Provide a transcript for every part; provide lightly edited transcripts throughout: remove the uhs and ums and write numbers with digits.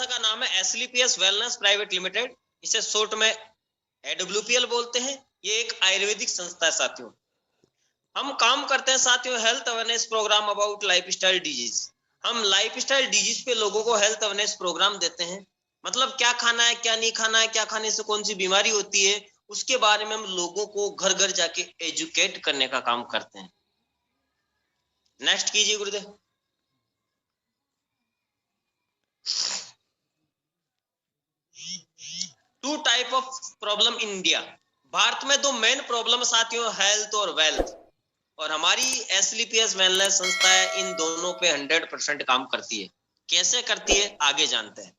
का नाम है एसलीपीएस वेलनेस प्राइवेट लिमिटेड, इसे शॉर्ट में एडब्ल्यूपीएल बोलते हैं। ये एक आयुर्वेदिक संस्था है साथियों। हम काम करते हैं साथियों health awareness programme about lifestyle disease. हम लाइफस्टाइल डिजीज पे लोगों को हेल्थ अवेयरनेस प्रोग्राम देते हैं। मतलब क्या खाना है, क्या नहीं खाना है, क्या खाने से कौन सी बीमारी होती है, उसके बारे में हम लोगों को घर घर जाके एजुकेट करने का काम करते हैं। नेक्स्ट कीजिए Gurudev. Two type of problem in India. Bharat में दो मेन प्रॉब्लम साथियों, हेल्थ और वेल्थ, और हमारी एसलीपीएस वेलनेस संस्था है इन दोनों पे 100% काम करती है। कैसे करती है आगे जानते हैं।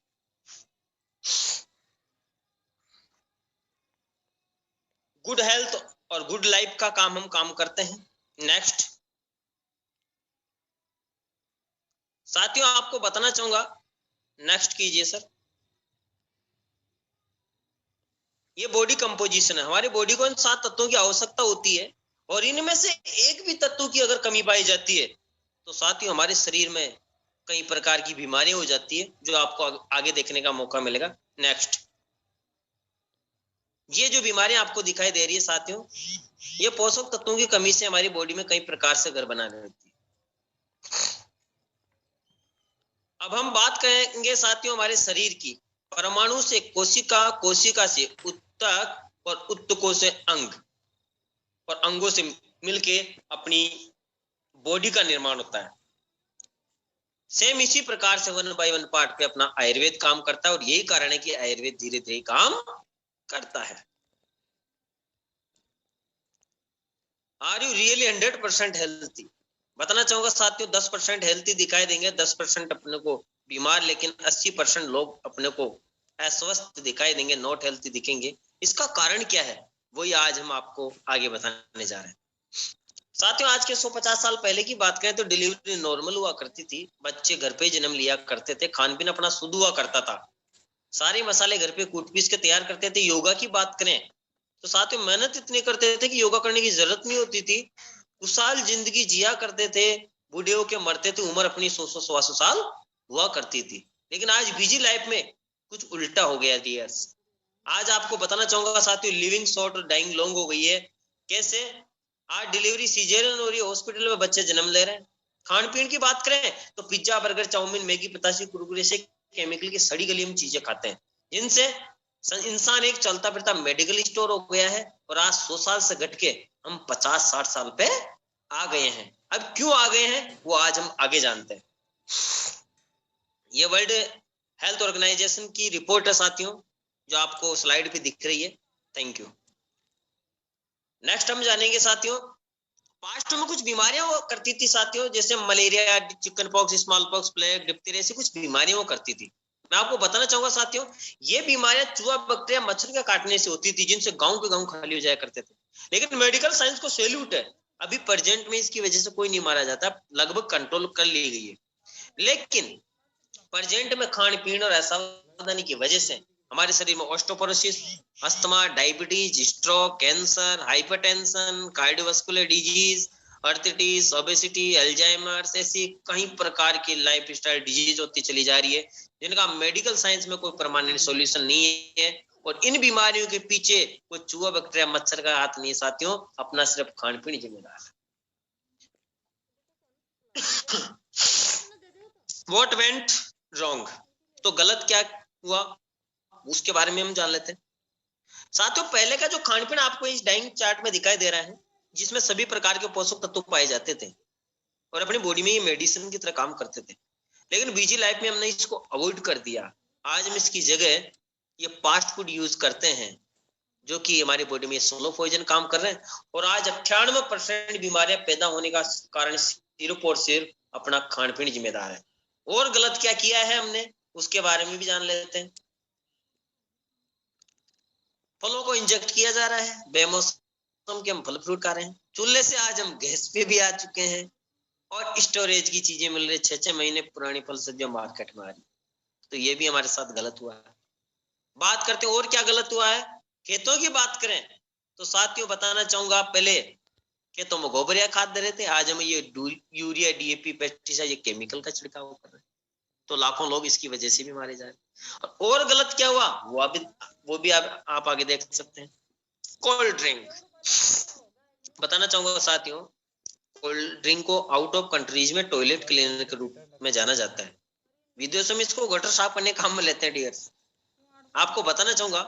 गुड हेल्थ और गुड लाइफ का काम हम काम करते हैं। नेक्स्ट साथियों आपको बताना चाहूंगा, नेक्स्ट कीजिए सर। ये बॉडी कंपोजिशन है। हमारी बॉडी को इन 7 तत्वों की आवश्यकता होती है, और इनमें से एक भी तत्व की अगर कमी पाई जाती है तो साथियों हमारे शरीर में कई प्रकार की बीमारियां हो जाती है, जो आपको आगे देखने का मौका मिलेगा। नेक्स्ट, ये जो बीमारियां आपको दिखाई दे रही है साथियों, ये पोषक तत्वों की कमी से हमारी बॉडी में कई प्रकार से घर बना देती है। अब हम बात करेंगे साथियों हमारे शरीर की। परमाणु से कोशिका, कोशिका से उत्तक, और उत्तकों से अंग, और अंगों से मिलके अपनी बॉडी का निर्माण होता है। सेम इसी प्रकार से 1 by 1 पार्ट पे अपना आयुर्वेद काम करता है, और यही कारण है कि आयुर्वेद धीरे धीरे काम करता है। Are you really 100% healthy? बताना चाहूंगा साथियों 10% हेल्थी दिखाई देंगे, 10% अपने को बीमार, लेकिन 80% लोग अपने को अस्वस्थ दिखाई देंगे, नॉट हेल्थी दिखेंगे। इसका कारण क्या है वही आज हम आपको आगे बताने जा रहे हैं। साथियों आज के 150 साल पहले की बात करें तो डिलीवरी नॉर्मल हुआ करती थी, बच्चे घर पे जन्म लिया करते थे, खान पीन अपना शुद्ध हुआ करता था, सारे मसाले घर पे कूट पीस के तैयार करते थे। योगा की बात करें तो साथियों मेहनत इतनी करते थे कि योगा करने की जरूरत नहीं होती थी, खुशहाल जिंदगी जिया करते थे, बूढ़े होके मरते थे, उम्र अपनी 100-125 साल हुआ करती थी। लेकिन आज बिजी लाइफ में कुछ उल्टा हो गया डियर्स। आज आपको बताना चाहूंगा साथियों लिविंग शॉर्ट और डाइंग लॉन्ग हो गई है। कैसे? आज डिलीवरी सीजेरियन हो रही है, हॉस्पिटल में बच्चे जन्म ले रहे हैं। खान पीन की बात करें तो पिज्जा, बर्गर, चाउमीन, मैगी, पतासी, कुरकुरे से केमिकल की सड़ी गली में चीजें खाते हैं, जिनसे इंसान एक चलता फिरता मेडिकल स्टोर हो गया है। और आज 100 साल से घट के हम 50-60 साल पे आ गए हैं। अब क्यों आ गए हैं वो आज हम आगे जानते हैं। ये वर्ल्ड हेल्थ ऑर्गेनाइजेशन की रिपोर्ट है साथियों, जो आपको स्लाइड पे दिख रही है। Thank you. नेक्स्ट हम जानेंगे साथियों, पास्ट में कुछ बीमारियां वो करती थी साथियों, जैसे malaria, chicken pox, small pox, plague, diphtheria, ऐसी कुछ बीमारियां वो करती थी। मैं आपको बताना चाहूंगा साथियों, ये बीमारियां चूहा, बैक्टीरिया, मच्छर के काटने से होती थी, जिनसे गांव के गांव खाली हो जाया करते थे। लेकिन मेडिकल साइंस को सैल्यूट है, अभी प्रेजेंट में इसकी वजह से कोई नहीं मारा जाता, लगभग कंट्रोल कर ली गई है। लेकिन प्रेजेंट में खान पीन और असावधानी की वजह से हमारे शरीर में osteoporosis, asthma, diabetes, stroke, cancer, hypertension, cardiovascular disease, arthritis, obesity, Alzheimer's, ऐसी कई प्रकार की लाइफस्टाइल डिजीज होती चली जा रही है, जिनका मेडिकल साइंस में कोई परमानेंट सॉल्यूशन नहीं है। और इन बीमारियों के पीछे कोई चूहा, बैक्टीरिया, मच्छर का हाथ नहीं साथियों, अपना सिर्फ खान पीन जिम्मेदार है। What went wrong? तो गलत क्या हुआ उसके बारे में हम जान लेते हैं साथियों। पहले का जो खान पीन आपको इस डाइंग चार्ट में दिखाई दे रहा है, जिसमें सभी प्रकार के पोषक तत्व पाए जाते थे और अपनी बॉडी में ये मेडिसिन की तरह काम करते थे, लेकिन बिजी लाइफ में हमने इसको अवॉइड कर दिया। आज हम इसकी जगह ये फास्ट फूड यूज करते हैं, जो कि हमारी बॉडी में स्लो पॉइजन काम कर रहे हैं। और आज 98% बीमारियां पैदा होने का कारण सिर्फ और सिर्फ अपना खान पीन जिम्मेदार है। और गलत क्या किया है हमने उसके बारे में भी जान लेते हैं। फलों को इंजेक्ट किया जा रहा है, बेमौसम के हम फल फ्रूट खा रहे हैं, चूल्हे से आज हम गैस पे भी आ चुके हैं, और स्टोरेज की चीजें मिल रही 6-6 महीने पुरानी फल सब्जियां मार्केट में आ रही, तो ये भी हमारे साथ गलत हुआ है। बात करते हैं और क्या गलत हुआ है। खेतों की बात करें तो साथियों बताना चाहूंगा, पहले खेतों में गोबरिया खाद दे रहे थे, आज हम ये यूरिया, डीएपी, पेस्टिसाइड, ये केमिकल का छिड़काव कर रहे हैं। तो लाखों लोग इसकी वजह से भी मारे जा रहे। और गलत क्या हुआ वो भी आप आगे देख सकते हैं। कोल्ड ड्रिंक, बताना चाहूंगा साथियों, कोल्ड ड्रिंक को आउट ऑफ कंट्रीज में टॉयलेट क्लीनर के रूप में जाना जाता है। विदेशों में इसको गटर साफ करने काम में लेते हैं डियर्स। आपको बताना चाहूंगा,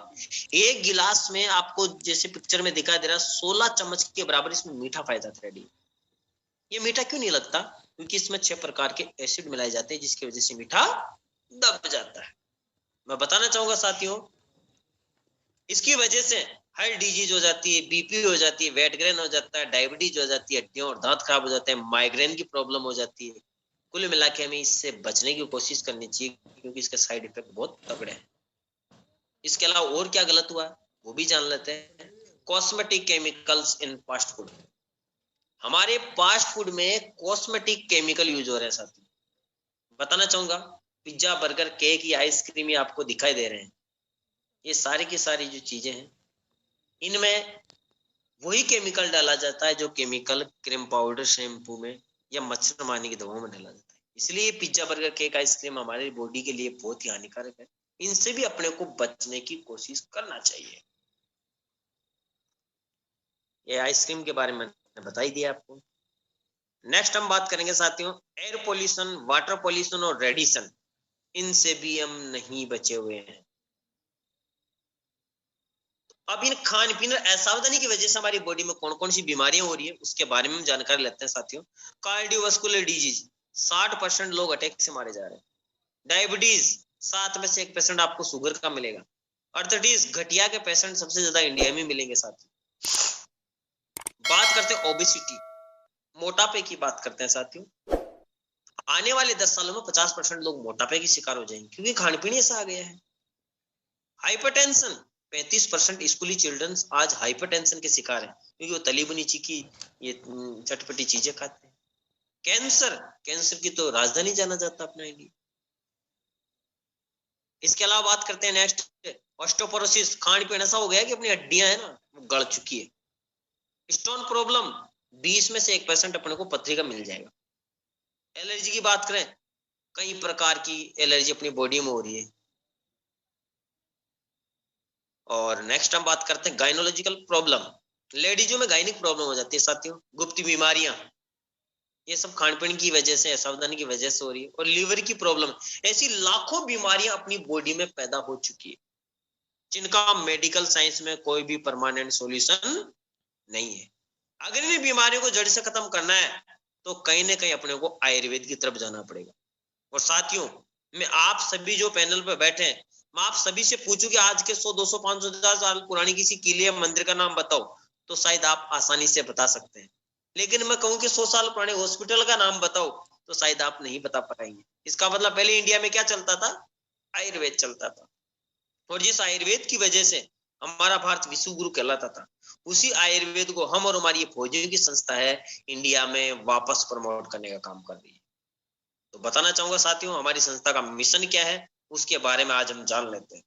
एक गिलास में आपको जैसे पिक्चर में दिखाई दे रहा है 16 चम्मच के बराबर इसमें मीठा पाया जाता है। ये मीठा क्यों नहीं लगता? क्योंकि इसमें 6 प्रकार के एसिड मिलाए जाते हैं जिसकी वजह से मीठा दब जाता है। मैं बताना चाहूंगा साथियों, इसकी वजह से हार्ट डिजीज हो जाती है, बीपी हो जाती है, वेट गेन हो जाता है, डायबिटीज हो जाती है, हड्डियों और दांत खराब हो जाते हैं, माइग्रेन की प्रॉब्लम हो जाती है। कुल मिला के हमें इससे बचने की कोशिश करनी चाहिए क्योंकि इसके साइड इफेक्ट बहुत तगड़े हैं। इसके अलावा और क्या गलत हुआ वो भी जान लेते हैं। कॉस्मेटिक केमिकल्स इन फास्ट फूड, हमारे फास्ट फूड में कॉस्मेटिक केमिकल यूज हो रहे हैं साथियों। बताना चाहूंगा, पिज्जा, बर्गर, केक या आइसक्रीम ये आपको दिखाई दे रहे हैं, ये सारी की सारी जो चीजें हैं इनमें वही केमिकल डाला जाता है जो केमिकल क्रीम पाउडर, शैम्पू में या मच्छर मारने की दवाओं में डाला जाता है। इसलिए पिज्जा, बर्गर, केक, आइसक्रीम हमारी बॉडी के लिए बहुत ही हानिकारक है। इनसे भी अपने को बचने की कोशिश करना चाहिए। ये आइसक्रीम के बारे में मैंने बता ही दिया आपको। नेक्स्ट हम बात करेंगे साथियों, एयर पोल्यूशन, वाटर पोल्यूशन और रेडिएशन, इनसे भी हम नहीं बचे हुए हैं। अब इन खान पीन असावधानी की वजह से हमारी बॉडी में कौन कौन सी बीमारियां हो रही है उसके बारे में हम जानकारी लेते हैं साथियों। कार्डियोवास्कुलर डिजीज, 60% लोग अटैक से मारे जा रहे हैं। डायबिटीज, 7 में से 1% आपको शुगर का मिलेगा। अर्थातीस घटिया के पेशेंट सबसे ज्यादा इंडिया में मिलेंगे साथियों। बात करते हैं ओबेसिटी, मोटापे की बात करते हैं साथियों। आने वाले 10 सालों में 50% लोग मोटापे की शिकार हो जाएंगे क्योंकि खान पीन ऐसा आ गया है। हाइपरटेंशन, 35% स्कूली चिल्ड्रन आज हाइपरटेंशन के शिकार हैं क्योंकि वो तली बुनी चीकी ये चटपटी चीजें खाते हैं। कैंसर, कैंसर की तो राजधानी जाना जाता अपना इंडिया। इसके अलावा बात करते हैं नेक्स्ट, ऑस्टियोपोरोसिस, खान पीन ऐसा हो गया कि अपनी हड्डियां है ना वो गड़ चुकी है। स्टोन प्रॉब्लम, 20 में से 1% अपने को पथरी का मिल जाएगा। एलर्जी की बात करें, कई प्रकार की एलर्जी अपनी बॉडी में हो रही है। और नेक्स्ट हम बात करते हैं गाइनोलॉजिकल प्रॉब्लम, लेडीजों में गाइनिक प्रॉब्लम हो जाती है साथियों। गुप्त बीमारियां, ये सब खान पीन की वजह से, असावधानी की वजह से हो रही है। और लीवर की प्रॉब्लम, ऐसी लाखों बीमारियां अपनी बॉडी में पैदा हो चुकी है जिनका मेडिकल साइंस में कोई भी परमानेंट सॉल्यूशन नहीं है। अगर इन बीमारियों को जड़ से खत्म करना है तो कहीं ना कहीं अपने को आयुर्वेद की तरफ जाना पड़ेगा। और साथियों, मैं आप सभी जो पैनल पर बैठे हैं, मैं आप सभी से पूछूं कि आज के 100, 200, 500, 1000 साल पुरानी किसी किले या मंदिर का नाम बताओ तो शायद आप आसानी से बता सकते हैं। लेकिन मैं कहूं कि 100 साल पुराने हॉस्पिटल का नाम बताओ तो शायद आप नहीं बता पाएंगे। इसका मतलब पहले इंडिया में क्या चलता था? आयुर्वेद चलता था। और जिस आयुर्वेद की वजह से हमारा भारत विश्व गुरु कहलाता था, उसी आयुर्वेद को हम और हमारी फौजियों की संस्था है इंडिया में वापस प्रमोट करने का काम कर रही है। तो बताना चाहूंगा साथियों, हमारी संस्था का मिशन क्या है उसके बारे में आज हम जान लेते हैं।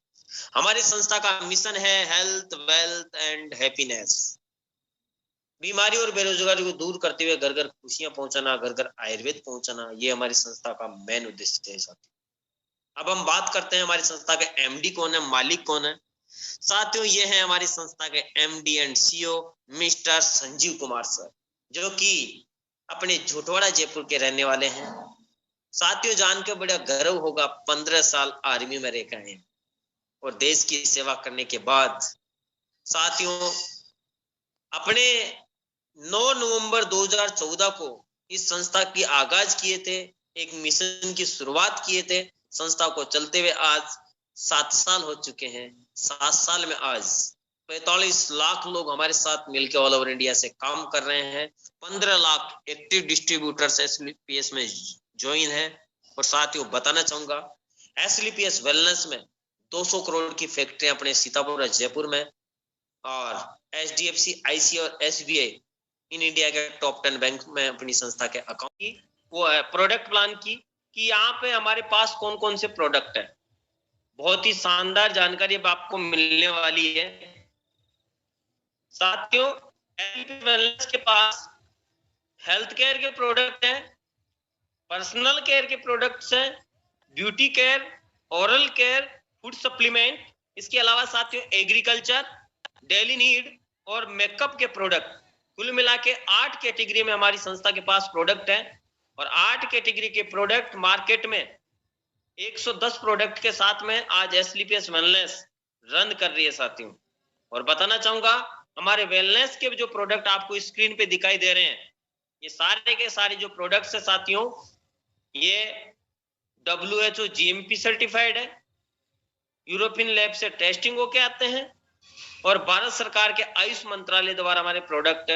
हमारी संस्था का मिशन है हेल्थ, वेल्थ एंड हैप्पीनेस। बीमारी और बेरोजगारी को दूर करते हुए घर घर खुशियां पहुंचाना, घर घर आयुर्वेद पहुंचाना, ये हमारी संस्था का मेन उद्देश्य है साथियों। अब हम बात करते हैं हमारी संस्था के एमडी कौन है, मालिक कौन है। साथियों, ये है हमारी संस्था के MD and CEO mister Sanjeev Kumar sir, जो कि अपने झोटवाड़ा जयपुर के रहने वाले हैं। साथियों, जान के बड़ा गर्व होगा, 15 साल आर्मी में रह गए हैं और देश की सेवा करने के बाद साथियों अपने 9 नवंबर 2014 को इस संस्था की आगाज किए थे, एक मिशन की शुरुआत किए थे। संस्था को चलते हुए आज 7 साल हो चुके हैं। 7 साल में आज 45 लाख लोग हमारे साथ मिलकर ऑल ओवर इंडिया से काम कर रहे हैं। 15 लाख एक्टिव डिस्ट्रीब्यूटर्स एसलीपीएस में ज्वाइन है। और साथियों बताना चाहूंगा, एसलीपीएस वेलनेस में 200 करोड़ की फैक्ट्री अपने सीतापुर और जयपुर में, और एचडीएफसी, आईसी और एसबीआई इन इंडिया के टॉप 10 बैंक में अपनी संस्था के अकाउंट की वो है। प्रोडक्ट प्लान की कि यहाँ पे हमारे पास कौन कौन से प्रोडक्ट है, बहुत ही शानदार जानकारी अब आपको मिलने वाली है साथियों। वेलनेस के पास हेल्थ केयर के प्रोडक्ट हैं, पर्सनल केयर के प्रोडक्ट्स हैं, beauty care, oral care, food supplement, इसके अलावा साथियों एग्रीकल्चर, डेली नीड और मेकअप के प्रोडक्ट, कुल मिला के 8 कैटेगरी में हमारी संस्था के पास प्रोडक्ट है। और 8 कैटेगरी के प्रोडक्ट मार्केट में 110 प्रोडक्ट के साथ में आज एसलीपीएस वेलनेस रन कर रही है साथियों। और बताना चाहूंगा हमारे वेलनेस के जो प्रोडक्ट आपको स्क्रीन पे दिखाई दे रहे हैं, ये सारे के सारे जो प्रोडक्ट्स है साथियों, ये WHO GMP सर्टिफाइड है, यूरोपियन लैब से टेस्टिंग होके आते हैं और भारत सरकार के आयुष मंत्रालय द्वारा हमारे प्रोडक्ट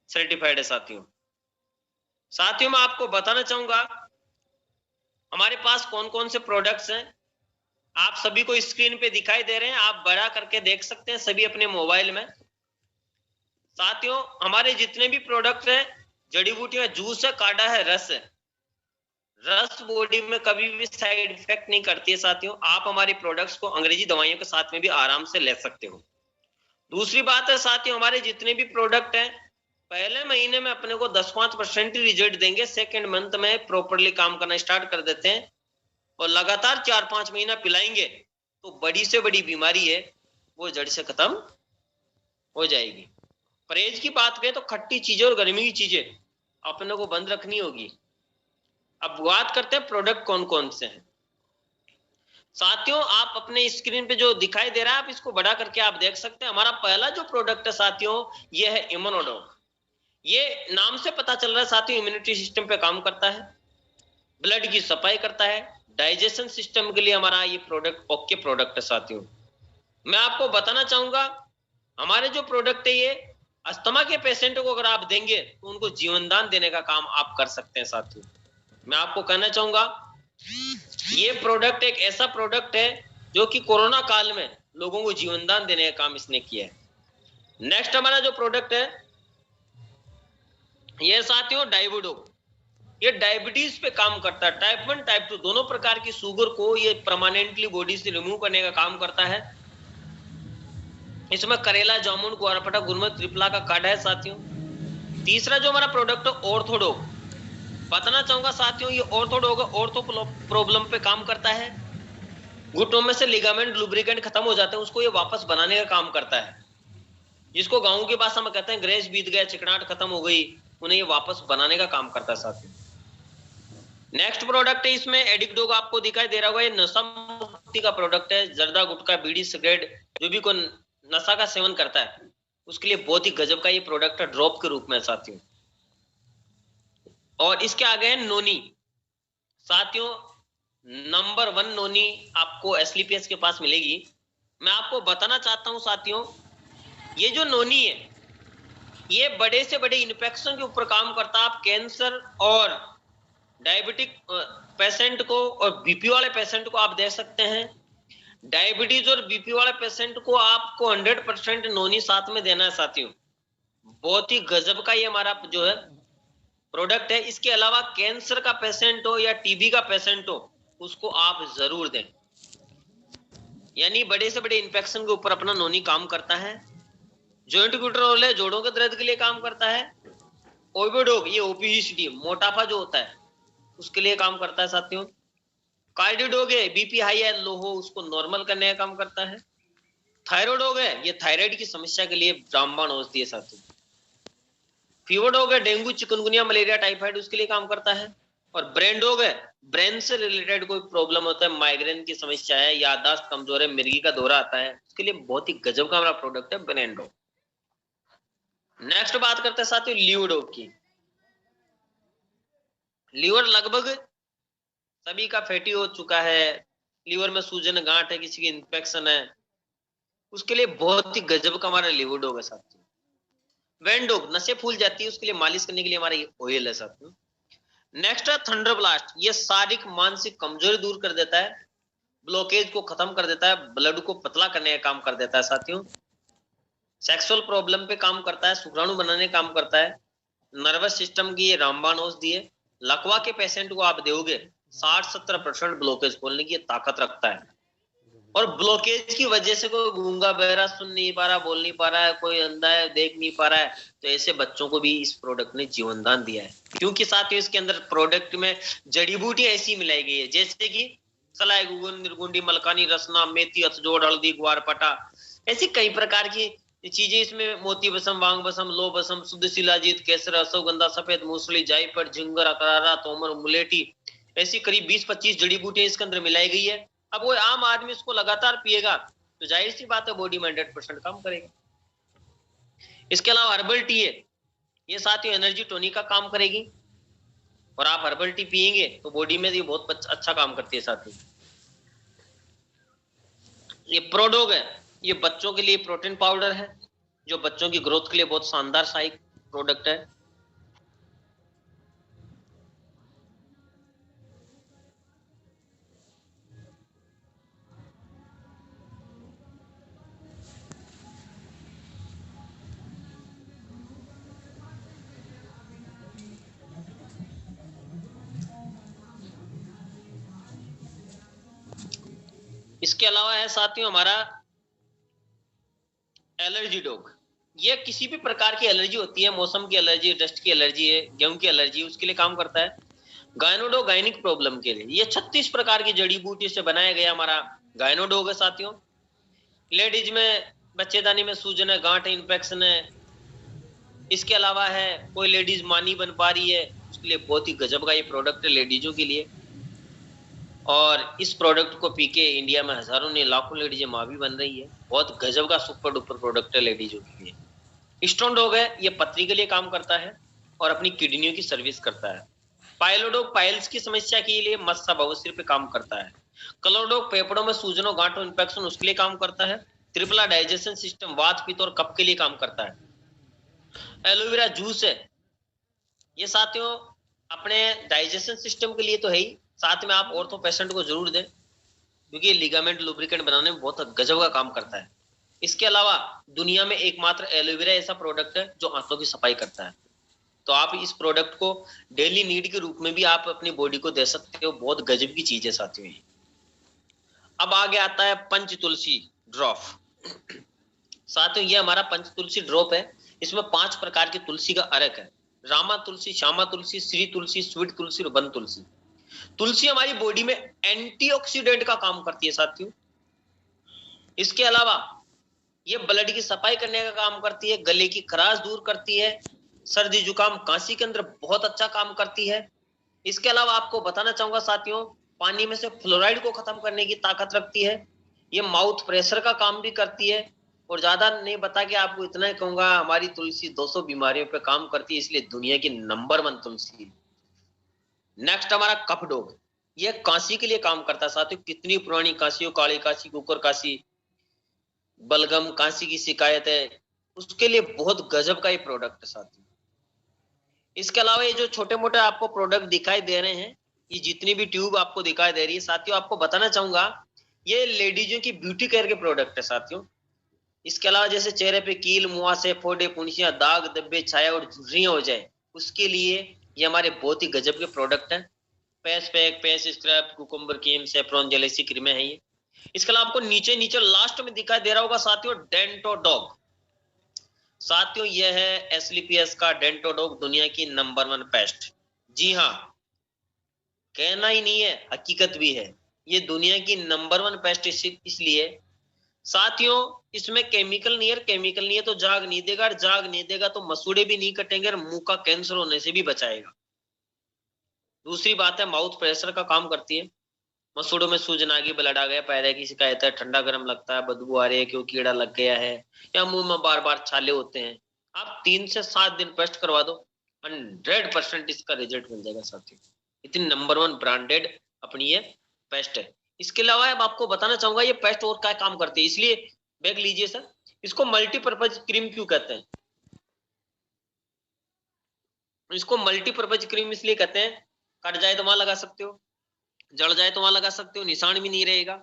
सर्टिफाइड है साथियों। साथियों मैं आपको बताना चाहूंगा हमारे पास कौन कौन से प्रोडक्ट्स हैं, आप सभी को स्क्रीन पे दिखाई दे रहे हैं, आप बड़ा करके देख सकते हैं सभी अपने मोबाइल में। साथियों हमारे जितने भी प्रोडक्ट हैं, जड़ी बूटियां, जूस है, काढ़ा है, रस है, रस बॉडी में कभी भी साइड इफेक्ट नहीं करती है साथियों। आप हमारे प्रोडक्ट्स को अंग्रेजी दवाइयों के साथ में भी आराम से ले सकते हो। दूसरी बात है साथियों, हमारे जितने भी प्रोडक्ट हैं पहले महीने में अपने को 10-5% ही रिजल्ट देंगे, सेकेंड मंथ में प्रॉपरली काम करना स्टार्ट कर देते हैं और लगातार 4-5 महीना पिलाएंगे तो बड़ी से बड़ी बीमारी है वो जड़ से खत्म हो जाएगी। परहेज की बात करें तो खट्टी चीजें और गर्मी की चीजें अपने को बंद रखनी होगी। अब बात करते हैं प्रोडक्ट कौन कौन से हैं। साथियों आप अपने स्क्रीन पे जो दिखाई दे रहा है आप इसको बड़ा करके आप देख सकते हैं। हमारा पहला जो प्रोडक्ट है साथियों ये है इम्यूनोडॉग। ये नाम से पता चल रहा है साथियों इम्यूनिटी सिस्टम पे काम करता है, ब्लड की सफाई करता है, डाइजेशन सिस्टम के लिए हमारा ये प्रोडक्ट ओके प्रोडक्ट है साथियों। मैं आपको बताना चाहूंगा हमारे जो प्रोडक्ट है ये अस्थमा के पेशेंट को अगर आप देंगे तो उनको जीवन दान देने का काम आप कर सकते हैं साथियों। मैं आपको कहना चाहूंगा ये प्रोडक्ट एक ऐसा प्रोडक्ट है जो कि कोरोना काल में लोगों को जीवन दान देने का काम इसने किया है। नेक्स्ट हमारा जो प्रोडक्ट है ये साथियों डाइबुडोग। ये डायबिटीज पे काम करता है, टाइप 1 टाइप 2 दोनों प्रकार की शुगर को ये परमानेंटली बॉडी से रिमूव करने का काम करता है। इसमें करेला, जामुन, ग्वारपाठा, गुड़मत, त्रिफला का काढ़ा है साथियों। तीसरा जो हमारा प्रोडक्ट है ऑर्थोडॉग। बताना चाहूंगा साथियों ये ऑर्थोडॉग ऑर्थो प्रॉब्लम पे काम करता है। घुटनों में से लिगामेंट लुब्रिकेंट खत्म हो जाते हैं उसको ये वापस बनाने का काम करता है, जिसको गांव की भाषा में कहते हैं ग्रेस बीत गया, चिकनाहट खत्म हो गई, उन्हें ये वापस बनाने का काम करता है साथियों। नेक्स्ट प्रोडक्ट है इसमें एडिक्डोग आपको दिखाई दे रहा होगा, ये नशा मुक्ति का प्रोडक्ट है। जर्दा, गुटखा, बीड़ी, सिगरेट जो भी कोई नशा का सेवन करता है उसके लिए बहुत ही गजब का ये प्रोडक्ट है ड्रॉप के रूप में साथियों। और इसके आगे है नोनी। साथियों नंबर 1 नोनी आपको एसलीपीएस के पास मिलेगी। मैं आपको बताना चाहता हूं साथियों ये जो नोनी है ये बड़े से बड़े इन्फेक्शन के ऊपर काम करता है। आप कैंसर और डायबिटिक पेशेंट को और बीपी वाले पेशेंट को आप दे सकते हैं। डायबिटीज और बीपी वाले पेशेंट को आपको 100% नोनी साथ में देना है साथियों। बहुत ही गजब का ये हमारा जो है प्रोडक्ट है। इसके अलावा कैंसर का पेशेंट हो या टीबी का पेशेंट हो उसको आप जरूर दें। यानी बड़े से बड़े इन्फेक्शन के ऊपर अपना नोनी काम करता है। जॉइंट कंट्रोल है, जोड़ों के दर्द के लिए काम करता है। ओविडोग ये ओबेसिटी मोटापा जो होता है उसके लिए काम करता है साथियों। कार्डियोडोग है बीपी हाई है लो हो उसको नॉर्मल करने का काम करता है। थायराइडोग है ये थायराइड की समस्या के लिए रामबाण औषधि है साथियों। फीवरडोग है डेंगू, चिकनगुनिया, मलेरिया, टाइफाइड उसके लिए काम करता है। और ब्रेन डॉग है ब्रेन से रिलेटेड कोई प्रॉब्लम होता है, माइग्रेन की समस्या है, याददाश्त कमजोर है, मिर्गी का दौरा आता है, उसके लिए बहुत ही गजब का हमारा प्रोडक्ट है ब्रेन डॉग। नेक्स्ट बात करते हैं साथियों लीवर डॉग की। लीवर लगभग सभी का फैटी हो चुका है, लीवर में सूजन गांठ है, किसी की इंफेक्शन है, उसके लिए बहुत ही गजब का हमारा लीवर डॉग है साथियों। वेंडोग नसें फूल जाती है उसके लिए मालिश करने के लिए हमारा ये ऑयल है साथियों। नेक्स्ट है थंडर ब्लास्ट। ये शारीरिक मानसिक कमजोरी दूर कर देता है, ब्लॉकेज को खत्म कर देता है, ब्लड को पतला करने का काम कर देता है साथियों। सेक्सुअल प्रॉब्लम पे काम करता है, शुक्राणु बनाने का काम करता है। नर्वस सिस्टम की ये रामबाण औषधि है। लकवा के पेशेंट को आप दोगे 60-70% ब्लॉकेज खोलने की ताकत रखता है। और ब्लॉकेज की वजह से कोई गूंगा बहरा सुन नहीं पा रहा, बोल नहीं पा रहा है, कोई अंधा है देख नहीं पा रहा है, तो ऐसे बच्चों को भी इस प्रोडक्ट ने जीवन दान दिया है। क्योंकि साथियों इसके अंदर प्रोडक्ट में जड़ी बूटी ऐसी मिलाई गई है जैसे कि सलाई, गुगुन, निर्गुंडी, मलकानी, रसना, मेथी, अथजोड़, हल्दी, ग्वारपाठा, ऐसी कई प्रकार की चीजें इसमें, मोती बसम, वांग बसम, लो बसम, शुद्ध शिलाजीत, केसर, अश्वगंधा, सफेद मूसली, जायफल, झिंगर, अकरारा, तोमर, मुलेठी, ऐसी करीब 20-25 जड़ी बूटियां इसके अंदर मिलाई गई है। अब वो आम आदमी इसको लगातार पिएगा तो जाहिर सी बात है बॉडी में 100% काम करेगा। इसके अलावा हर्बल टी है, ये साथियों एनर्जी टोनिक का काम करेगी, और आप हर्बल टी पिएंगे तो बॉडी में ये बहुत अच्छा काम करती है साथियों। ये प्रोडोग है, ये बच्चों के लिए प्रोटीन पाउडर है, जो बच्चों की ग्रोथ के लिए बहुत शानदार सहायक प्रोडक्ट है। इसके अलावा है साथियों हमारा एलर्जी डॉग, ये किसी भी प्रकार की एलर्जी होती है, मौसम की एलर्जी, डस्ट की एलर्जी है, गेहूं की एलर्जी, उसके लिए काम करता है। गायनोडो गायनिक प्रॉब्लम के लिए, ये 36 प्रकार की जड़ी बूटी से बनाया गया हमारा गायनोडोग है साथियों। लेडीज में बच्चेदानी में सूजन है, गांठ है, इन्फेक्शन है। इसके अलावा है कोई लेडीज मां नहीं बन पा रही है, उसके लिए बहुत ही गजब का ये प्रोडक्ट है लेडीजों के लिए। और इस प्रोडक्ट को पी के इंडिया में हजारों ने लाखों लेडीज मां भी बन रही है, बहुत गजब का सुपर डुपर प्रोडक्ट है लेडीजों के लिए। स्टोन डॉग है, ये पथरी के लिए काम करता है और अपनी किडनियों की सर्विस करता है। पाइलोडोग पाइल्स की समस्या के लिए, मस्सा बवासीर पे काम करता है। कलोडोग फेफड़ों में सूजनों, गांठों, इन्फेक्शन, उसके लिए काम करता है। त्रिपला डाइजेशन सिस्टम, वात, पित्त और कफ के लिए काम करता है। एलोवेरा जूस है, ये साथियों अपने डाइजेशन सिस्टम के लिए तो है ही, साथ में आप ऑर्थो पेशेंट को जरूर दें, क्योंकि लिगामेंट लुब्रिकेंट बनाने में बहुत गजब का काम करता है। इसके अलावा दुनिया में एकमात्र एलोवेरा ऐसा प्रोडक्ट है जो आंतों की सफाई करता है, तो आप इस प्रोडक्ट को डेली नीड के रूप में भी आप अपनी बॉडी को दे सकते हो, बहुत गजब की चीज है साथियों। अब आगे आता है पंच तुलसी ड्रॉप। साथियों ये हमारा पंच तुलसी ड्रॉप है, इसमें 5 प्रकार की तुलसी का अर्क है, रामा तुलसी, श्यामा तुलसी, श्री तुलसी, स्वीट तुलसी और वन तुलसी। तुलसी हमारी बॉडी में एंटीऑक्सीडेंट का काम करती है साथियों। इसके अलावा ये ब्लड की सफाई करने का काम करती है, गले की खराश दूर करती है, सर्दी जुकाम खांसी के अंदर बहुत अच्छा काम करती है। इसके अलावा आपको बताना चाहूंगा साथियों, पानी में से फ्लोराइड को खत्म करने की ताकत रखती है। ये माउथ प्रेशर का काम भी करती है। और ज्यादा नहीं बता के आपको इतना ही कहूंगा, हमारी तुलसी 200 बीमारियों पे काम करती है, इसलिए दुनिया की नंबर 1 तुलसी है। नेक्स्ट हमारा कफ डॉग, ये कांसी के लिए काम करता है साथियों। कितनी पुरानी कांसी हो, काली कांसी, कुकर कांसी, बलगम कांसी की शिकायत है, उसके लिए बहुत गजब का ये प्रोडक्ट है साथियों। इसके अलावा ये जो छोटे मोटे आपको प्रोडक्ट दिखाई दे रहे हैं, ये जितनी भी ट्यूब आपको दिखाई दे रही है साथियों, आपको बताना चाहूंगा ये लेडीजों की ब्यूटी केयर के प्रोडक्ट है साथियों। इसके अलावा जैसे चेहरे पे कील, मुहासे, फोड़े, पुंसियां, दाग धब्बे, छाया और झुर्रियां हो जाए, उसके लिए ये हमारे बहुत ही गजब के प्रोडक्ट हैं। Face pack, face scrub, cucumber cream, saffron gel ऐसी क्रीमें हैं ये। इसके अलावा आपको नीचे नीचे लास्ट में दिखाई दे रहा होगा साथियों डेंटो डॉग। साथियों यह है एसलीपीएस का डेंटो डॉग, दुनिया की नंबर 1 पेस्ट। जी हाँ, कहना ही नहीं है, हकीकत भी है, ये दुनिया की नंबर 1 पेस्ट इसलिए साथियों इसमें केमिकल नहीं है, केमिकल नहीं है तो जाग नहीं देगा, और जाग नहीं देगा तो मसूड़े भी नहीं कटेंगे और मुंह का कैंसर होने से भी बचाएगा। दूसरी बात है माउथ प्रेशर का काम करती है, मसूड़ों में सूजन आ गई, ब्लड आ गया, पैरे की शिकायत है, ठंडा गर्म लगता है, बदबू आ रही है, क्यों कीड़ा लग गया है, या मुंह में बार बार छाले होते हैं, आप 3 से 7 दिन पेस्ट करवा दो, 100% इसका रिजल्ट मिल जाएगा साथियों। इतनी नंबर 1 ब्रांडेड अपनी ये पेस्ट है। इसके अलावा अब आपको बताना चाहूंगा ये पेस्ट और क्या काम करती है, इसलिए बैग लीजिए सर। इसको मल्टीपर्पज क्रीम क्यों कहते हैं? इसको मल्टीपर्पज क्रीम इसलिए कहते हैं, कट जाए तो वहां लगा सकते हो, जड़ जाए तो वहां लगा सकते हो, निशान भी नहीं रहेगा।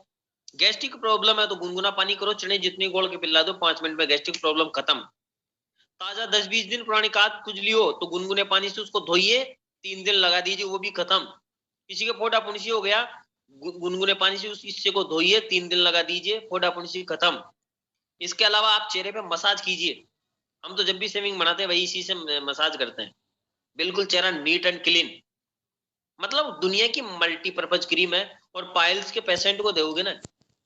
गैस्ट्रिक प्रॉब्लम है तो गुनगुना पानी करो, चने जितनी गोल के पिला दो, 5 मिनट में गैस्ट्रिक प्रॉब्लम खत्म। ताजा 10-20 दिन पुरानी काट खुजली हो तो गुनगुने पानी से उसको धोइए, 3 दिन लगा दीजिए, वो भी खत्म। किसी के फोड़ा पुंसी हो गया, गुनगुने पानी से उस हिस्से को धोइए, 3 दिन लगा दीजिए, फोड़ा पुंसी खत्म। इसके अलावा आप चेहरे पे मसाज कीजिए, हम तो जब भी शेविंग बनाते हैं वही इसी से मसाज करते हैं, बिल्कुल चेहरा नीट एंड क्लीन। मतलब दुनिया की मल्टीपर्पज क्रीम है, और पाइल्स के पेशेंट को दोगे ना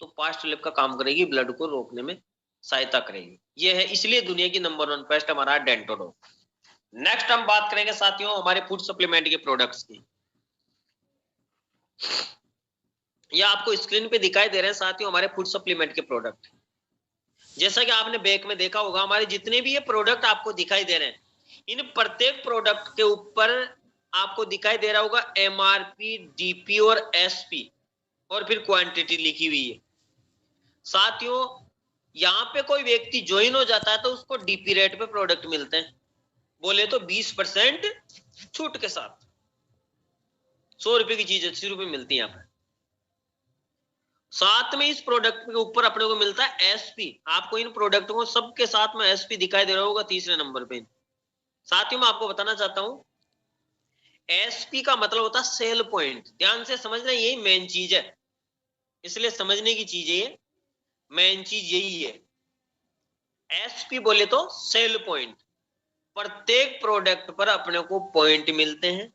तो पास्ट लिप का काम करेगी, ब्लड को रोकने में सहायता करेगी। ये है, इसलिए दुनिया की नंबर 1 पेस्ट हमारा डेंटोडो। नेक्स्ट हम बात करेंगे साथियों हमारे फूड सप्लीमेंट के प्रोडक्ट्स की। ये आपको स्क्रीन पे दिखाई दे रहे हैं साथियों हमारे फूड सप्लीमेंट के प्रोडक्ट। जैसा कि आपने बैक में देखा होगा, हमारे जितने भी ये प्रोडक्ट आपको दिखाई दे रहे हैं, इन प्रत्येक प्रोडक्ट के ऊपर आपको दिखाई दे रहा होगा एमआरपी, डीपी और एसपी, और फिर क्वांटिटी लिखी हुई है। साथियों यहाँ पे कोई व्यक्ति ज्वाइन हो जाता है तो उसको डीपी रेट पे प्रोडक्ट मिलते हैं, बोले तो 20% छूट के साथ। 100 रुपए की चीज 80 रुपए मिलती है यहाँ पे। साथ में इस प्रोडक्ट के ऊपर अपने को मिलता है एसपी। आपको इन प्रोडक्ट को सबके साथ में एसपी दिखाई दे रहा होगा तीसरे नंबर पे। साथियों मैं आपको बताना चाहता हूं, एसपी का मतलब होता है सेल पॉइंट। ध्यान से समझना, यही मेन चीज है, इसलिए समझने की चीज है, ये मेन चीज यही है। एसपी बोले तो सेल पॉइंट। प्रत्येक प्रोडक्ट पर अपने को पॉइंट मिलते हैं,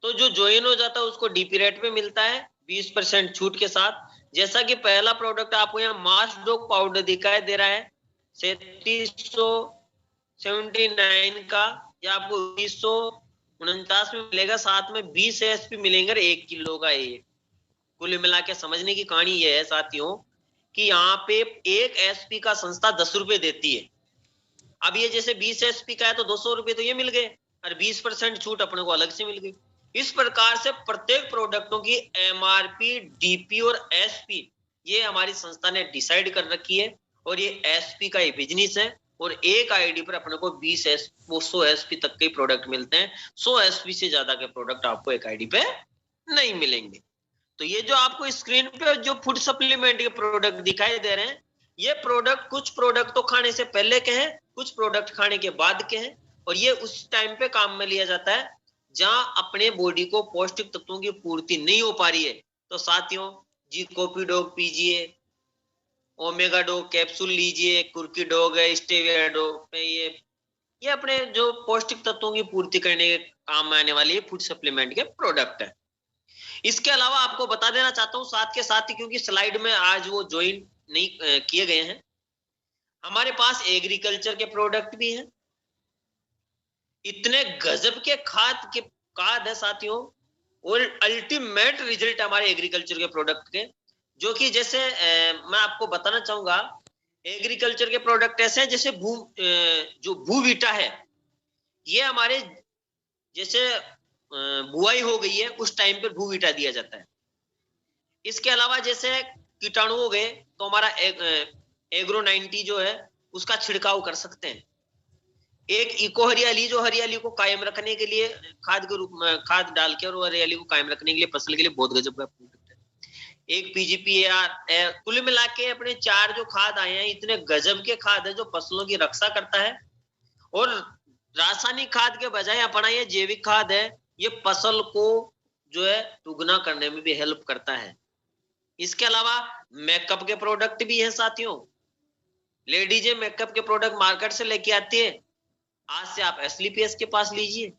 तो जो ज्वाइन हो जाता है उसको डीपी रेट पे मिलता है 20% छूट के साथ। जैसा कि पहला प्रोडक्ट आपको यहाँ मास डॉग पाउडर दिखाई दे रहा है 3779 का, या आपको 1949 में मिलेगा, साथ में 20 एसपी मिलेंगे 1 किलो का। ये कुल मिला के समझने की कहानी ये है साथियों कि यहाँ पे एक एसपी का संस्था 10 रुपए देती है। अब ये जैसे 20 एसपी का है तो 200 रुपए तो ये मिल गए, और 20% छूट अपने को अलग से मिल गई। इस प्रकार से प्रत्येक प्रोडक्टों की एमआरपी, डीपी और एसपी ये हमारी संस्था ने डिसाइड कर रखी है, और ये एसपी का ही बिजनेस है। और एक आईडी पर अपने को 100 एसपी तक के प्रोडक्ट मिलते हैं। 100 एसपी से ज्यादा के प्रोडक्ट आपको एक आईडी पे नहीं मिलेंगे। तो ये जो आपको स्क्रीन पे जो फूड सप्लीमेंट के प्रोडक्ट दिखाई दे रहे हैं, ये प्रोडक्ट, कुछ प्रोडक्ट तो खाने से पहले के हैं, कुछ प्रोडक्ट खाने के बाद के हैं, और ये उस टाइम पे काम में लिया जाता है जहां अपने बॉडी को पौष्टिक तत्वों की पूर्ति नहीं हो पा रही है। तो साथियों जी कॉपी डॉग पीजिए, ओमेगा डॉग कैप्सूल लीजिए, कुर्की डॉग है, स्टेविया डॉग पे, ये अपने जो पौष्टिक तत्वों की पूर्ति करने के काम आने वाली फूड सप्लीमेंट के प्रोडक्ट है। इसके अलावा आपको बता देना चाहता हूं साथ के साथ ही, क्योंकि स्लाइड में आज वो ज्वाइन नहीं किए गए हैं, हमारे पास एग्रीकल्चर के प्रोडक्ट भी हैं। इतने गजब के खाद है साथियों, और अल्टीमेट रिजल्ट हमारे एग्रीकल्चर के प्रोडक्ट के, जो कि जैसे मैं आपको बताना चाहूंगा, एग्रीकल्चर के प्रोडक्ट ऐसे हैं जैसे जो भूवीटा है, ये हमारे जैसे बुआई हो गई है उस टाइम पर भूवीटा दिया जाता है। इसके अलावा जैसे कीटाणु हो गए तो हमारा एग्रो 90 जो है उसका छिड़काव कर सकते हैं। एक इको हरियाली, जो हरियाली को कायम रखने के लिए खाद के रूप में खाद डाल के, और हरियाली को कायम रखने के लिए फसल के लिए बहुत गजब का प्रोडक्ट है। एक पीजीपीआर, कुल मिला के अपने 4 जो खाद आए हैं, इतने गजब के खाद है जो फसलों की रक्षा करता है, और रासायनिक खाद के बजाय अपना ये जैविक खाद है, ये फसल को जो है दुगना करने में भी हेल्प करता है। इसके अलावा मेकअप के प्रोडक्ट भी हैं साथियों। लेडीज मेकअप के प्रोडक्ट मार्केट से लेके आती है, आज से आप एसलीपीएस के पास लीजिए,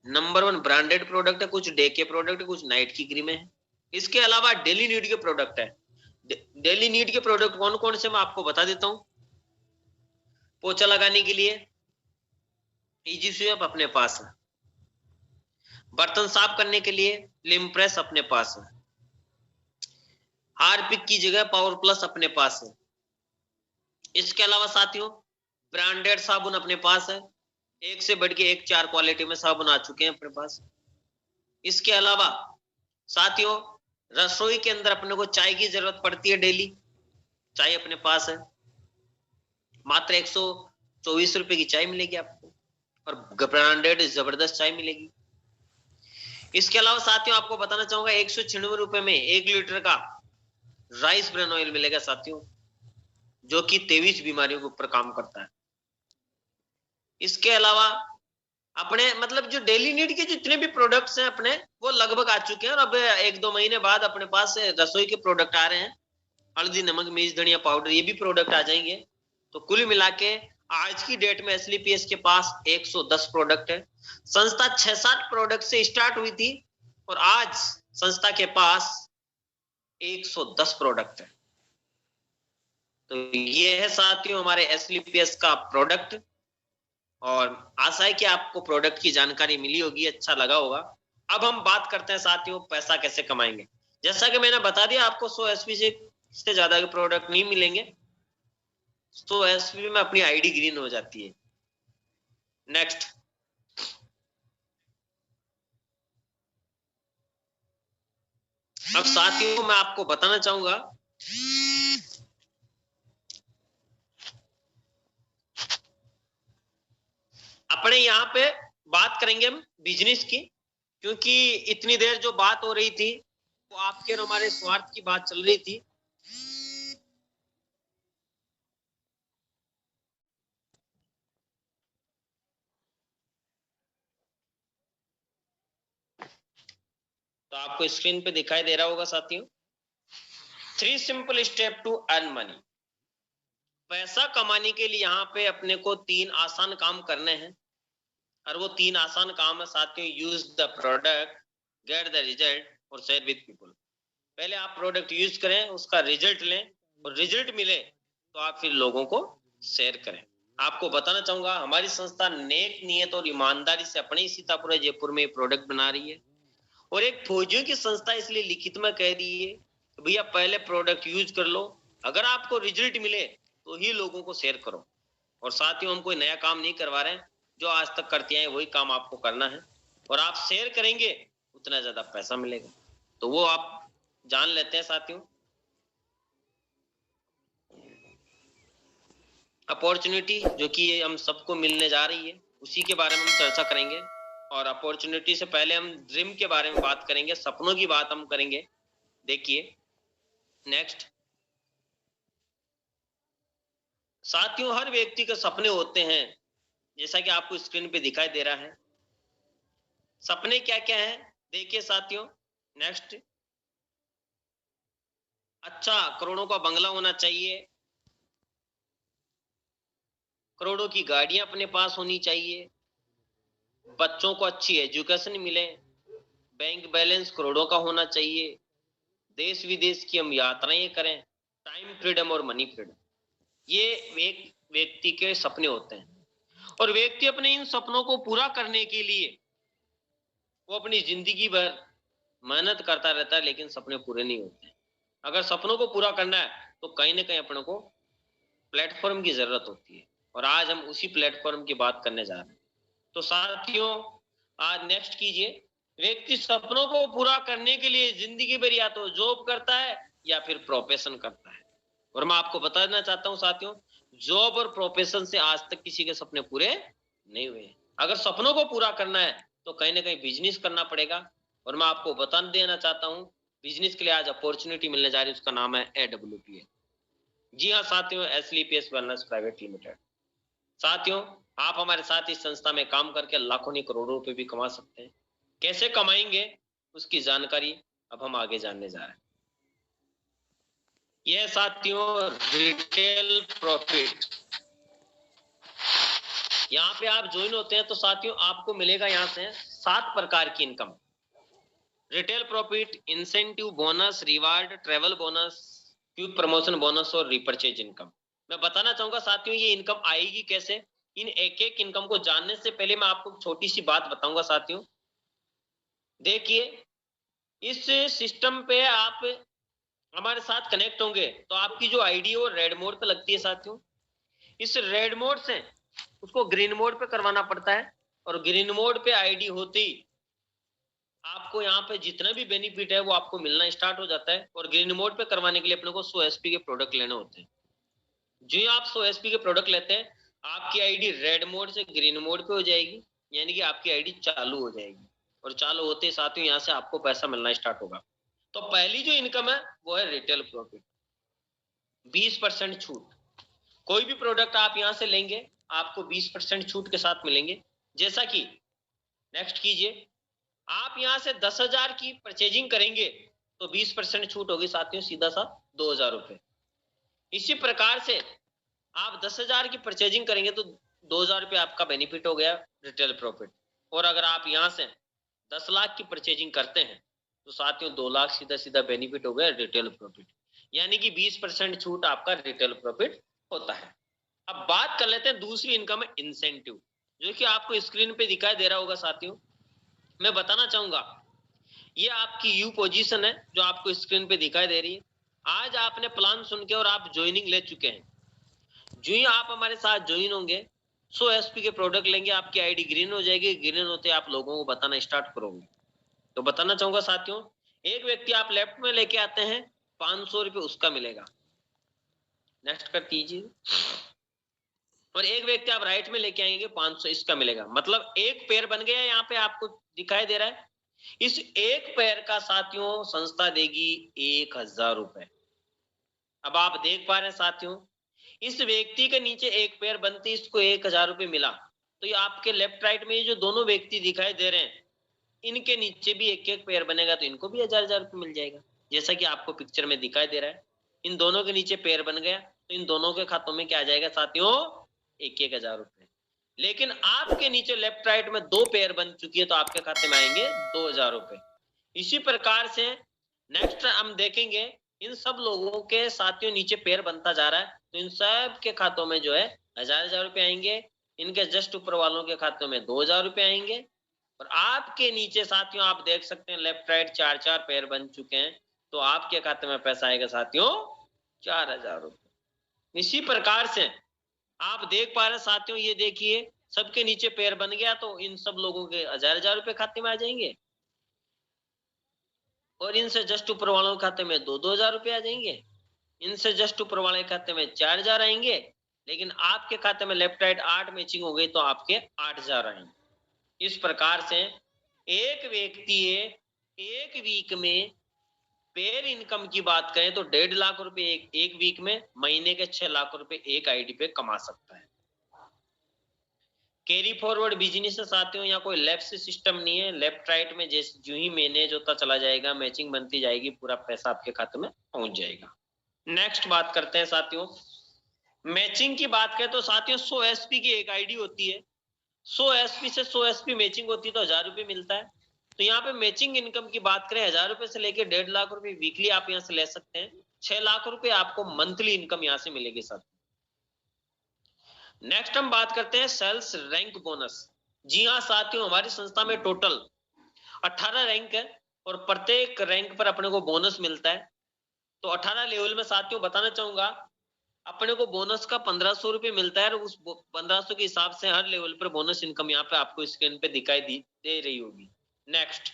नंबर 1 ब्रांडेड प्रोडक्ट है। कुछ डे के प्रोडक्ट है, कुछ नाइट की क्रीमें है। इसके अलावा डेली नीड के प्रोडक्ट है। डेली नीड के प्रोडक्ट कौन कौन से मैं आपको बता देता हूं। पोछा लगाने के लिए इजी स्वेप अपने पास है, बर्तन साफ करने के लिए लिम्प्रेस अपने पास है, हार्पिक की जगह पावर प्लस अपने पास है। इसके अलावा साथियों ब्रांडेड साबुन अपने पास है, एक से बढ़ के एक 4 क्वालिटी में साबुन आ चुके हैं अपने पास। इसके अलावा साथियों रसोई के अंदर अपने को चाय की जरूरत पड़ती है डेली, चाय अपने पास है, मात्र 124 रुपए की चाय मिलेगी आपको, और ब्रांडेड जबरदस्त चाय मिलेगी। इसके अलावा साथियों आपको बताना चाहूंगा 196 रुपए में 1 लीटर का राइस ब्रान ऑयल मिलेगा साथियों, जो कि 23 बीमारियों के ऊपर काम करता है। इसके अलावा अपने मतलब जो डेली नीड के जितने भी प्रोडक्ट्स हैं अपने, वो लगभग आ चुके हैं, और अब 1-2 महीने बाद अपने पास रसोई के प्रोडक्ट आ रहे हैं। हल्दी, नमक, मिर्च, धनिया पाउडर, ये भी प्रोडक्ट आ जाएंगे। तो कुल मिला के आज की डेट में एसलीपीएस के पास 110 प्रोडक्ट है। संस्था 6-7 प्रोडक्ट से स्टार्ट हुई थी, और आज संस्था के पास 110 प्रोडक्ट है। तो ये है साथियों हमारे SLPS का प्रोडक्ट, और आशा है कि आपको प्रोडक्ट की जानकारी मिली होगी, अच्छा लगा होगा। अब हम बात करते हैं साथियों पैसा कैसे कमाएंगे। जैसा कि मैंने बता दिया आपको 100 एसपी से ज्यादा के प्रोडक्ट नहीं मिलेंगे। 100 एसपी में अपनी आईडी ग्रीन हो जाती है। नेक्स्ट, अब साथियों मैं आपको बताना चाहूंगा अपने यहाँ पे बात करेंगे हम बिजनेस की, क्योंकि इतनी देर जो बात हो रही थी वो आपके और हमारे स्वार्थ की बात चल रही थी। तो आपको स्क्रीन पे दिखाई दे रहा होगा साथियों, 3 simple step to earn money. पैसा कमाने के लिए यहाँ पे अपने को 3 आसान काम करने हैं, और वो 3 आसान काम है साथियों, use the product, get the result और शेयर विद पीपल। पहले आप प्रोडक्ट यूज करें, उसका रिजल्ट लें, और रिजल्ट मिले तो आप फिर लोगों को शेयर करें। आपको बताना चाहूंगा हमारी संस्था नेक नियत और ईमानदारी से अपने सीतापुर जयपुर में प्रोडक्ट बना रही है, और एक फौजियों की संस्था इसलिए लिखित में कह रही है भैया पहले प्रोडक्ट यूज कर लो, अगर आपको रिजल्ट मिले तो ही लोगों को शेयर करो। और साथियों हम कोई नया काम नहीं करवा रहे हैं, जो आज तक करते हैं वही काम आपको करना है, और आप शेयर करेंगे उतना ज्यादा पैसा मिलेगा। तो वो आप जान लेते हैं साथियों। अपॉर्चुनिटी जो कि हम सबको मिलने जा रही है उसी के बारे में हम चर्चा करेंगे, और अपॉर्चुनिटी से पहले हम ड्रीम के बारे में बात करेंगे, सपनों की बात हम करेंगे। देखिए नेक्स्ट, साथियों हर व्यक्ति के सपने होते हैं, जैसा कि आपको स्क्रीन पे दिखाई दे रहा है। सपने क्या क्या है देखिए साथियों। नेक्स्ट, अच्छा करोड़ों का बंगला होना चाहिए, करोड़ों की गाड़ियां अपने पास होनी चाहिए, बच्चों को अच्छी एजुकेशन मिले, बैंक बैलेंस करोड़ों का होना चाहिए, देश विदेश की हम यात्राएं करें, टाइम फ्रीडम और मनी फ्रीडम। ये एक व्यक्ति के सपने होते हैं, और व्यक्ति अपने इन सपनों को पूरा करने के लिए वो अपनी जिंदगी भर मेहनत करता रहता है, लेकिन सपने पूरे नहीं होते। अगर सपनों को पूरा करना है तो कहीं ना कहीं अपने को प्लेटफॉर्म की जरूरत होती है, और आज हम उसी प्लेटफॉर्म की बात करने जा रहे हैं। तो साथियों आज नेक्स्ट कीजिए, व्यक्ति सपनों को पूरा करने के लिए जिंदगी भर या तो जॉब करता है या फिर प्रोफेशन करता है। और मैं आपको बताना चाहता हूं साथियों, जॉब और प्रोफेशन से आज तक किसी के सपने पूरे नहीं हुए। अगर सपनों को पूरा करना है तो कहीं ना कहीं बिजनेस करना पड़ेगा, और मैं आपको बता देना चाहता हूं बिजनेस के लिए आज अपॉर्चुनिटी मिलने जा रही है, उसका नाम है AWPL। जी हाँ साथियों, SLPS वेलनेस प्राइवेट लिमिटेड। साथियों आप हमारे साथ इस संस्था में काम करके लाखों नहीं करोड़ों रुपए भी कमा सकते हैं। कैसे कमाएंगे उसकी जानकारी अब हम आगे जानने जा रहे हैं। यह साथियों रिटेल प्रॉफिट, यहाँ पे आप ज्वाइन होते हैं तो साथियों आपको मिलेगा यहाँ से 7 प्रकार की income. Retail profit, incentive, bonus, reward, travel bonus, quick promotion bonus और रिपर्चेज इनकम। मैं बताना चाहूंगा साथियों ये इनकम आएगी कैसे। इन एक एक इनकम को जानने से पहले मैं आपको छोटी सी बात बताऊंगा साथियों। देखिए इस सिस्टम पे आप हमारे साथ कनेक्ट होंगे तो आपकी जो आईडी वो रेड मोड पे लगती है साथियों। इस रेड मोड से उसको ग्रीन मोड पे करवाना पड़ता है, और ग्रीन मोड पे आईडी होती आपको यहाँ पे जितना भी बेनिफिट है वो आपको मिलना स्टार्ट हो जाता है। और ग्रीन मोड पे करवाने के लिए अपने को 100 एसपी के प्रोडक्ट लेने होते हैं। जो आप 100 एसपी के प्रोडक्ट लेते हैं आपकी आईडी रेड मोड से ग्रीन मोड पे हो जाएगी, यानी कि आपकी आईडी चालू हो जाएगी, और चालू होते ही साथियों यहाँ से आपको पैसा मिलना स्टार्ट होगा। तो पहली जो इनकम है वो है रिटेल प्रॉफिट, 20% छूट। कोई भी प्रोडक्ट आप यहाँ से लेंगे आपको 20% छूट के साथ मिलेंगे। जैसा कि नेक्स्ट कीजिए, आप यहाँ से 10,000 की परचेजिंग करेंगे तो 20% छूट होगी साथियों, सीधा सा 2,000 रुपए। इसी प्रकार से आप 10,000 की परचेजिंग करेंगे तो 2,000 रुपए आपका बेनिफिट हो गया रिटेल प्रॉफिट। और अगर आप यहाँ से 10 लाख की परचेजिंग करते हैं तो साथियों 2 लाख सीधा सीधा बेनिफिट हो गया रिटेल प्रॉफिट, यानी कि 20% छूट आपका रिटेल प्रॉफिट होता है। अब बात कर लेते हैं दूसरी इनकम है इंसेंटिव, जो कि आपको स्क्रीन पे दिखाई दे रहा होगा साथियों। मैं बताना चाहूंगा ये आपकी यू पोजीशन है जो आपको स्क्रीन पे दिखाई दे रही है। आज आपने प्लान सुन के और आप ज्वाइनिंग ले चुके हैं। जो ही आप हमारे साथ ज्वाइन होंगे 100 एसपी के प्रोडक्ट लेंगे, आपकी आईडी ग्रीन हो जाएगी। ग्रीन होते आप लोगों को बताना स्टार्ट करोगे। तो बताना चाहूंगा साथियों, एक व्यक्ति आप लेफ्ट में लेके आते हैं 500 रुपये उसका मिलेगा, नेक्स्ट कर दीजिए। और एक व्यक्ति आप राइट में लेके आएंगे 500 इसका मिलेगा, मतलब एक पेयर बन गया। यहाँ पे आपको दिखाई दे रहा है इस एक पेयर का साथियों संस्था देगी 1000 रुपए। अब आप देख पा रहे हैं साथियों, इस व्यक्ति के नीचे एक पेयर बनती इसको 1000 रुपए मिला, तो ये आपके लेफ्ट राइट में ये जो दोनों व्यक्ति दिखाई दे रहे हैं इनके नीचे भी एक एक पेयर बनेगा तो इनको भी 1000 रुपए मिल जाएगा, जैसा कि आपको पिक्चर में दिखाई दे रहा है। इन दोनों के नीचे पेयर बन गया तो इन दोनों के खातों में क्या आ जाएगा साथियों 1000 रुपए। लेकिन आपके नीचे लेफ्ट राइट में 2 पेयर बन चुकी है तो आपके खाते में आएंगे 2000 रुपए। इसी प्रकार से नेक्स्ट हम देखेंगे इन सब लोगों के साथियों नीचे पेयर बनता जा रहा है तो इन सब के खातों में जो है 1000 रुपए आएंगे। इनके जस्ट ऊपर वालों के खातों में 2000 रुपए आएंगे। और आपके नीचे साथियों आप देख सकते हैं लेफ्ट राइट 4-4 पेयर बन चुके हैं तो आपके खाते में पैसा आएगा साथियों 4000 रुपए। इसी प्रकार से आप देख पा रहे हैं साथियों, ये देखिए सबके नीचे पेयर बन गया तो इन सब लोगों के 1000 रुपए खाते में आ जाएंगे और इनसे जस्ट ऊपर वालों के खाते में 2000 रुपए आ जाएंगे। इनसे जस्ट ऊपर वाले खाते में 4000 आएंगे। लेकिन आपके खाते में लेफ्ट राइट 8 मैचिंग हो गई तो आपके 8000 आएंगे। इस प्रकार से एक व्यक्ति एक वीक में पेयर इनकम की बात करें तो 1.5 लाख रुपए एक वीक में, महीने के 6 लाख रुपए एक आईडी पे कमा सकता है। कैरी फॉरवर्ड बिजनेस से साथियों यहाँ कोई लेफ्ट सिस्टम नहीं है। लेफ्ट राइट में जैसे जो ही मैनेज होता चला जाएगा, मैचिंग बनती जाएगी, पूरा पैसा आपके खाते में पहुंच जाएगा। नेक्स्ट बात करते हैं साथियों, मैचिंग की बात करें तो साथियों 100 एसपी की एक आईडी होती है। 100 एसपी से 100 एसपी मैचिंग होती है तो 1000 रुपए मिलता है। तो यहाँ पे मैचिंग इनकम की बात करें 1000 रुपए से लेकर 1.5 लाख रुपए वीकली आप यहाँ से ले सकते हैं। 6 लाख रुपए आपको मंथली इनकम यहाँ से मिलेगी साथियों। नेक्स्ट हम बात करते हैं सेल्स रैंक बोनस। जी हाँ साथियों, हमारी संस्था में टोटल 18 रैंक है और प्रत्येक रैंक पर अपने को बोनस मिलता है। तो 18 लेवल में साथियों बताना चाहूंगा अपने को बोनस का 1500 रुपए मिलता है और उस 1500 के हिसाब से हर लेवल पर बोनस इनकम यहाँ पे आपको स्क्रीन पे दिखाई दे रही होगी। नेक्स्ट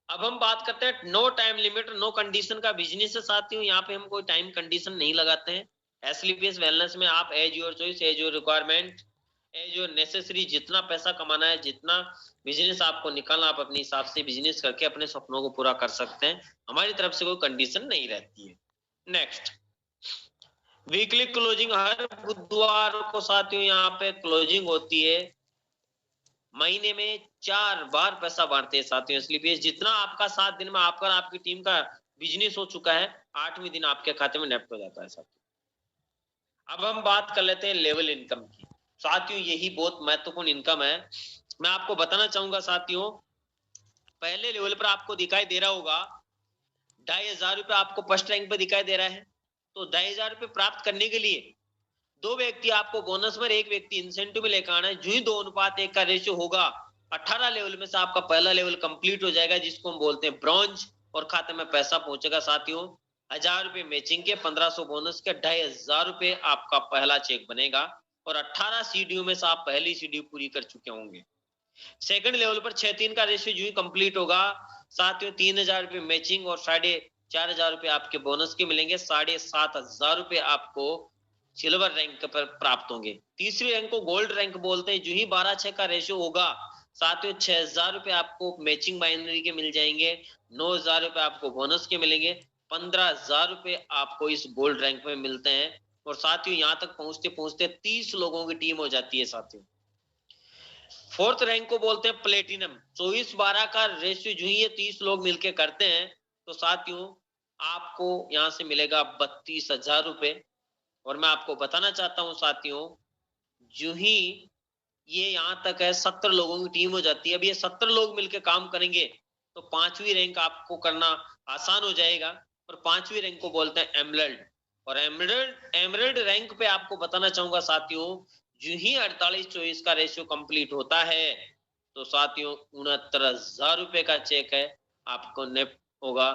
अब हम बात करते हैं no time limit no condition का बिजनेस है साथियों। यहाँ पे हम कोई टाइम कंडीशन नहीं लगाते हैं। एसलीपीएस वेलनेस में आप as your choice, as your requirement, as your necessary, जितना पैसा कमाना है, जितना बिजनेस आपको निकालना, आप अपने हिसाब से बिजनेस करके अपने सपनों को पूरा कर सकते हैं। हमारी तरफ से कोई कंडीशन नहीं रहती है। नेक्स्ट वीकली क्लोजिंग, हर बुधवार को साथियों यहाँ पे क्लोजिंग होती है। महीने में 4 बार पैसा बांटते हैं साथियों। इसलिए जितना आपका 7 दिन में आपका आपकी टीम का बिजनेस हो चुका है 8वें दिन आपके खाते में नेफ्ट हो जाता है साथियों। अब हम बात कर लेते हैं लेवल इनकम की। साथियों यही बहुत महत्वपूर्ण इनकम है। मैं आपको बताना चाहूंगा साथियों, पहले लेवल पर आपको दिखाई दे रहा होगा 2500 रुपए आपको फर्स्ट रैंक पे दिखाई दे रहा है। तो 2500 रुपए प्राप्त करने के लिए 2 व्यक्ति आपको बोनस में, एक व्यक्ति इंसेंटिव में लेकर आना है। जो ही 2:1 का रेशियो होगा 18 लेवल में से आपका पहला लेवल कंप्लीट हो जाएगा, जिसको हम बोलते हैं ब्रॉन्ज, और खाते में पैसा पहुंचेगा साथियों 1000 रुपए मैचिंग के, 1500 बोनस के, 2500 रुपए आपका पहला चेक बनेगा। और 18 सीडीयू में से आप पहली सीडीयू पूरी कर चुके होंगे। सेकंड लेवल पर 6-3 का रेशियो जो ही कंप्लीट होगा साथियों 3000 रुपए मैचिंग और 4500 रुपए आपके बोनस के मिलेंगे। 7500 रुपए आपको सिल्वर रैंक पर प्राप्त होंगे। तीसरी रैंक को गोल्ड रैंक बोलते हैं। जो ही 12-6 का रेशियो होगा साथियों 6000 रुपए आपको मैचिंग बाइनरी के मिल जाएंगे, 9000 रुपए आपको बोनस के मिलेंगे, 15000 रुपए आपको इस गोल्ड रैंक में मिलते हैं। और साथियों यहाँ तक पहुंचते पहुंचते 30 लोगों की टीम हो जाती है साथियों। फोर्थ रैंक को बोलते हैं प्लेटिनम। 24-12 का रेशियो जो ही ये 30 लोग मिलके करते हैं तो साथियों आपको यहां से मिलेगा 32,000 रुपए। और मैं आपको बताना चाहता हूं साथियों, जो ही ये यहाँ तक है 70 लोगों की टीम हो जाती है। अब ये 70 लोग मिलकर काम करेंगे तो 5वीं रैंक आपको करना आसान हो जाएगा, और 5वीं रैंक को बोलते हैं एमरल्ड। और एमरल्ड एमरल्ड रैंक पे आपको बताना चाहूंगा साथियों, जो ही 48-24 का रेशियो कंप्लीट होता है तो साथियों 69,000 रुपए का चेक है आपको नेफ्ट होगा।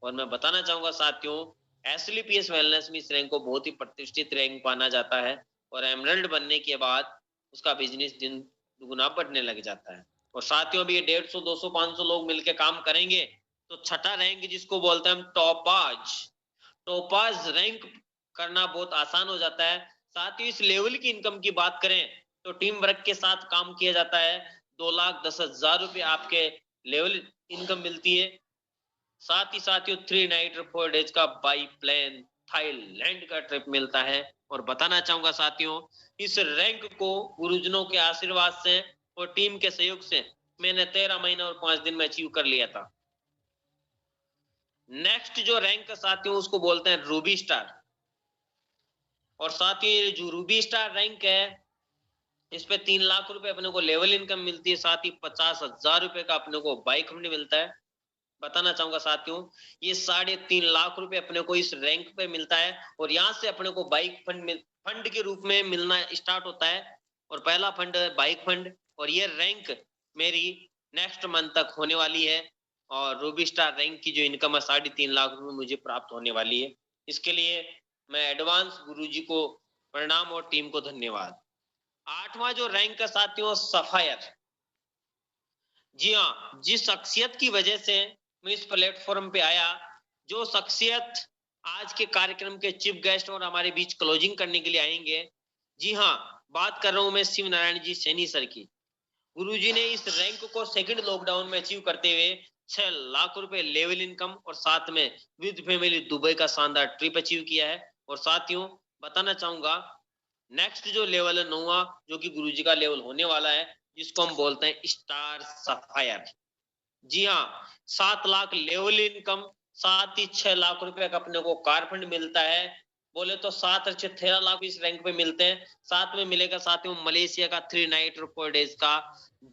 और मैं बताना चाहूंगा साथियों, एसलीपीएस वेलनेस में इस रैंक को बहुत ही प्रतिष्ठित रैंक माना जाता है, और एमरल्ड बनने के बाद उसका बिजनेस दिन दुगुना बढ़ने लग जाता है। और साथियों अभी 150, 200, 500 लोग मिलकर काम करेंगे तो छठा रैंक जिसको बोलते हैं हम टॉपाज, टॉपाज रैंक करना बहुत आसान हो जाता है। साथ ही इस लेवल की इनकम की बात करें तो टीम वर्क के साथ काम किया जाता है, 2,10,000 रुपए आपके लेवल इनकम मिलती है। साथ ही साथियों 3 नाइट और 4 डेज का बाई प्लेन थाईलैंड का ट्रिप मिलता है। और बताना चाहूंगा साथियों, इस रैंक को गुरुजनों के आशीर्वाद से और टीम के सहयोग से मैंने 13 महीने और 5 दिन में अचीव कर लिया था। नेक्स्ट जो रैंक साथियों उसको बोलते हैं रूबी स्टार। और साथियों जो रूबी स्टार रैंक है इस पे 3 लाख रुपए अपने को लेवल इनकम मिलती है, साथ ही 50,000 रुपए का अपने को बाइक फंड मिलता है। बताना चाहूंगा साथियों, ये 3.5 लाख रुपए अपने को इस रैंक पे मिलता है, और यहाँ से अपने को बाइक फंड के रूप में मिलना स्टार्ट होता है। और पहला फंड है बाइक फंड, और ये रैंक मेरी नेक्स्ट मंथ तक होने वाली है, और रूबी स्टार रैंक की जो इनकम है 3.5 लाख रुपए मुझे प्राप्त होने वाली है। इसके लिए मैं एडवांस गुरुजी को प्रणाम और टीम को धन्यवाद। 8वां जो रैंक है साथियों सफायर। जी हाँ, जिस शख्सियत की वजह से मैं इस प्लेटफॉर्म पे आया, जो शख्सियत आज के कार्यक्रम के चीफ गेस्ट और हमारे बीच क्लोजिंग करने के लिए आएंगे, जी हाँ, बात कर रहा हूं मैं शिव नारायण जी सैनी सर की। गुरुजी ने इस रैंक को सेकंड लॉकडाउन में अचीव करते हुए 6 लाख रुपए लेवल इनकम और साथ में विद फैमिली दुबई का शानदार ट्रिप अचीव किया है। और साथियों बताना चाहूंगा, नेक्स्ट जो लेवल है 9वां, जो कि गुरुजी का लेवल होने वाला है, जिसको हम बोलते हैं स्टार सफायर। जी हाँ, 7 लाख लेवल इनकम, साथ ही 6 लाख रुपए का अपने को कार फंड मिलता है। बोले तो 7 और 6 13 लाख इस रैंक पे मिलते हैं। साथ में मिलेगा साथियों मलेशिया का 3 नाइट और 4 डेज का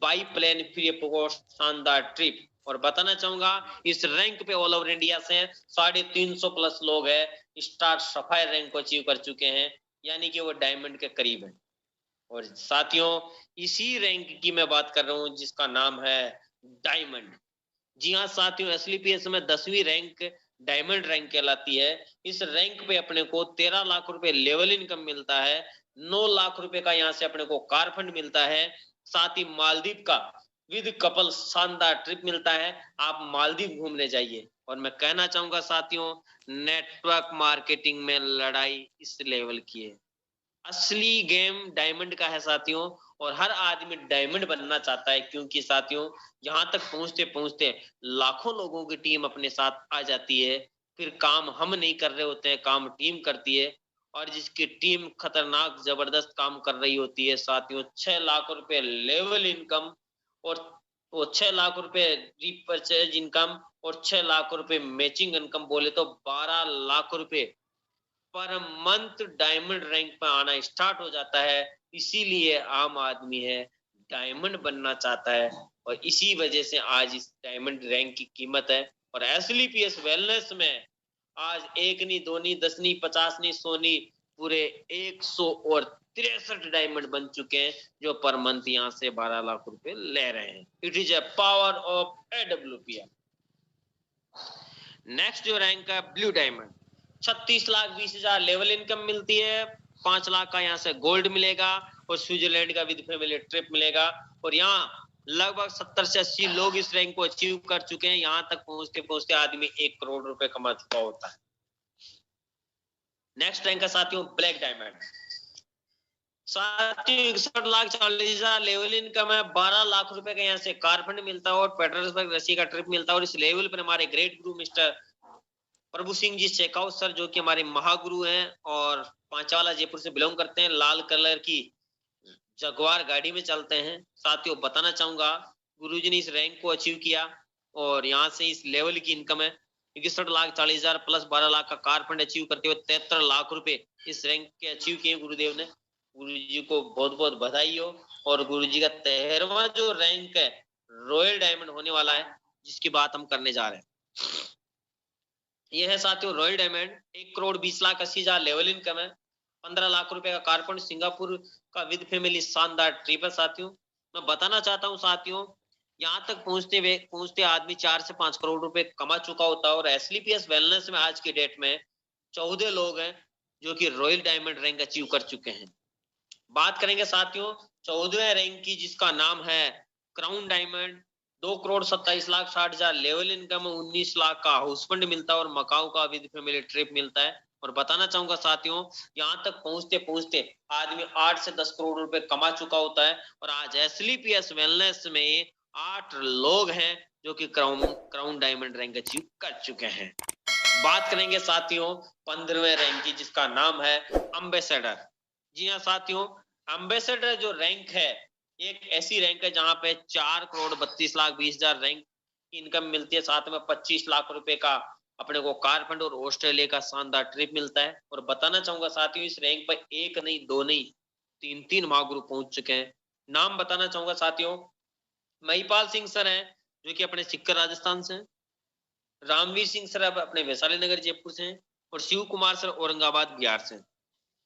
बाई प्लेन फ्री शानदार ट्रिप। और बताना चाहूंगा इस रैंक पे ऑल ओवर इंडिया से 350 प्लस लोग है स्टार सफायर रैंक को अचीव कर चुके हैं, यानी कि वो डायमंड के करीब है। और साथियों इसी रैंक की मैं बात कर रहा हूं जिसका नाम है डायमंड। जी हाँ साथियों, एसलीपीएस में 10वीं रैंक डायमंड रैंक कहलाती है। इस रैंक पे अपने को 13 लाख रुपए लेवल इनकम मिलता है, 9 लाख रुपए का यहाँ से अपने को कार फंड मिलता है, साथ ही मालदीव का विद कपल शानदार ट्रिप मिलता है। आप मालदीव घूमने जाइए। और मैं कहना चाहूंगा साथियों, नेटवर्क मार्केटिंग में लड़ाई इस लेवल की है। असली गेम डायमंड का है साथियों, और हर आदमी डायमंड बनना चाहता है, क्योंकि साथियों यहाँ तक पहुंचते पहुंचते लाखों लोगों की टीम अपने साथ आ जाती है। फिर काम हम नहीं कर रहे होते हैं, काम टीम करती है, और जिसकी टीम खतरनाक जबरदस्त काम कर रही होती है साथियों। 6 लाख रुपए लेवल इनकम, और वो 6 लाख रुपए रीपरचेज इनकम, और 6 लाख रुपए मैचिंग इनकम, बोले तो 12 लाख रुपए पर मंथ डायमंड रैंक पे आना स्टार्ट हो जाता है। इसीलिए आम आदमी है डायमंड बनना चाहता है, और इसी वजह से आज इस डायमंड रैंक की कीमत है। और एसलीपीएस वेलनेस में आज 1 नहीं 2 नहीं 10 नहीं 50 नहीं 100 नहीं, पूरे 163 डायमंड बन चुके हैं, जो पर मंथ यहाँ से 12 लाख रुपए ले रहे हैं। It is a power of AWPL. Next जो रैंक है ब्लू डायमंड, 36,20,000 लेवल इनकम मिलती है, 5 लाख का यहाँ से गोल्ड मिलेगा, और स्विट्जरलैंड का विद फैमिली ट्रिप मिलेगा। और यहाँ लगभग 70 से 80 लोग इस रैंक को अचीव कर चुके हैं। यहाँ तक पहुंचते पहुंचते आदमी 1 करोड़ रुपए कमा चुका होता है। नेक्स्ट रैंक है साथियों ब्लैक डायमंड। साथियों 61,40,000 लेवल इनकम है, 12 लाख रुपए का यहाँ से कार फंड मिलता है, और पेट्रोलसबर्ग रशिया का ट्रिप मिलता है। और इस लेवल पर हमारे ग्रेट गुरु मिस्टर प्रभु सिंह जी शेखावत सर, जो कि हमारे महागुरु हैं और पांचवाला जयपुर से बिलोंग करते हैं, लाल कलर की जगुआर गाड़ी में चलते हैं। साथियों बताना चाहूंगा गुरुजी ने इस रैंक को अचीव किया, और यहाँ से इस लेवल की इनकम है 61,40,000 प्लस 12 लाख का कार फंड अचीव करते हुए 73 लाख रुपए इस रैंक के अचीव किए गुरुदेव ने। गुरु जी को बहुत बहुत बधाई हो। और गुरुजी का 13वां जो रैंक है रॉयल डायमंड होने वाला है, जिसकी बात हम करने जा रहे हैं। यह है साथियों रॉयल डायमंड। 1,20,80,000 लेवल इनकम है। 15 लाख रुपए का कारफंड, सिंगापुर का विद फैमिली शानदार ट्रिप है साथियों। मैं बताना चाहता हूं साथियों, यहाँ तक पहुंचते आदमी 4 से 5 करोड़ रुपए कमा चुका होता है। और एसलीपीएस वेलनेस में आज की डेट में 14 लोग हैं जो कि रॉयल डायमंड रैंक अचीव कर चुके हैं। बात करेंगे साथियों 14वें रैंक की, जिसका नाम है crown diamond. 2,27,60,000 level income, 19 lakh का हाउस फंड मिलता है और मकाऊ का विद फैमिली ट्रिप मिलता है। और बताना चाहूंगा साथियों, यहाँ तक पहुंचते पहुंचते आदमी 8 से 10 करोड़ रुपए कमा चुका होता है। और आज एसलीपीएस वेलनेस में 8 लोग हैं जो कि क्राउन डायमंड रैंक अचीव कर चुके हैं। बात करेंगे साथियों 15वें रैंक की, जिसका नाम है एम्बेसडर। जी हाँ साथियों, एम्बेसडर जो रैंक है एक ऐसी रैंक है जहां पे 4,32,20,000 रैंक की इनकम मिलती है। साथ में 25 लाख रुपए का अपने को कार फंड और ऑस्ट्रेलिया का शानदार ट्रिप मिलता है। और बताना चाहूंगा साथियों, इस रैंक पर एक नहीं, दो नहीं, तीन महागुरु पहुंच चुके हैं। नाम बताना चाहूंगा साथियों, महिपाल सिंह सर हैं जो कि अपने सिक्कर राजस्थान से, रामवीर सिंह सर अपने वैशाली नगर जयपुर से, और शिव कुमार सर औरंगाबाद बिहार से।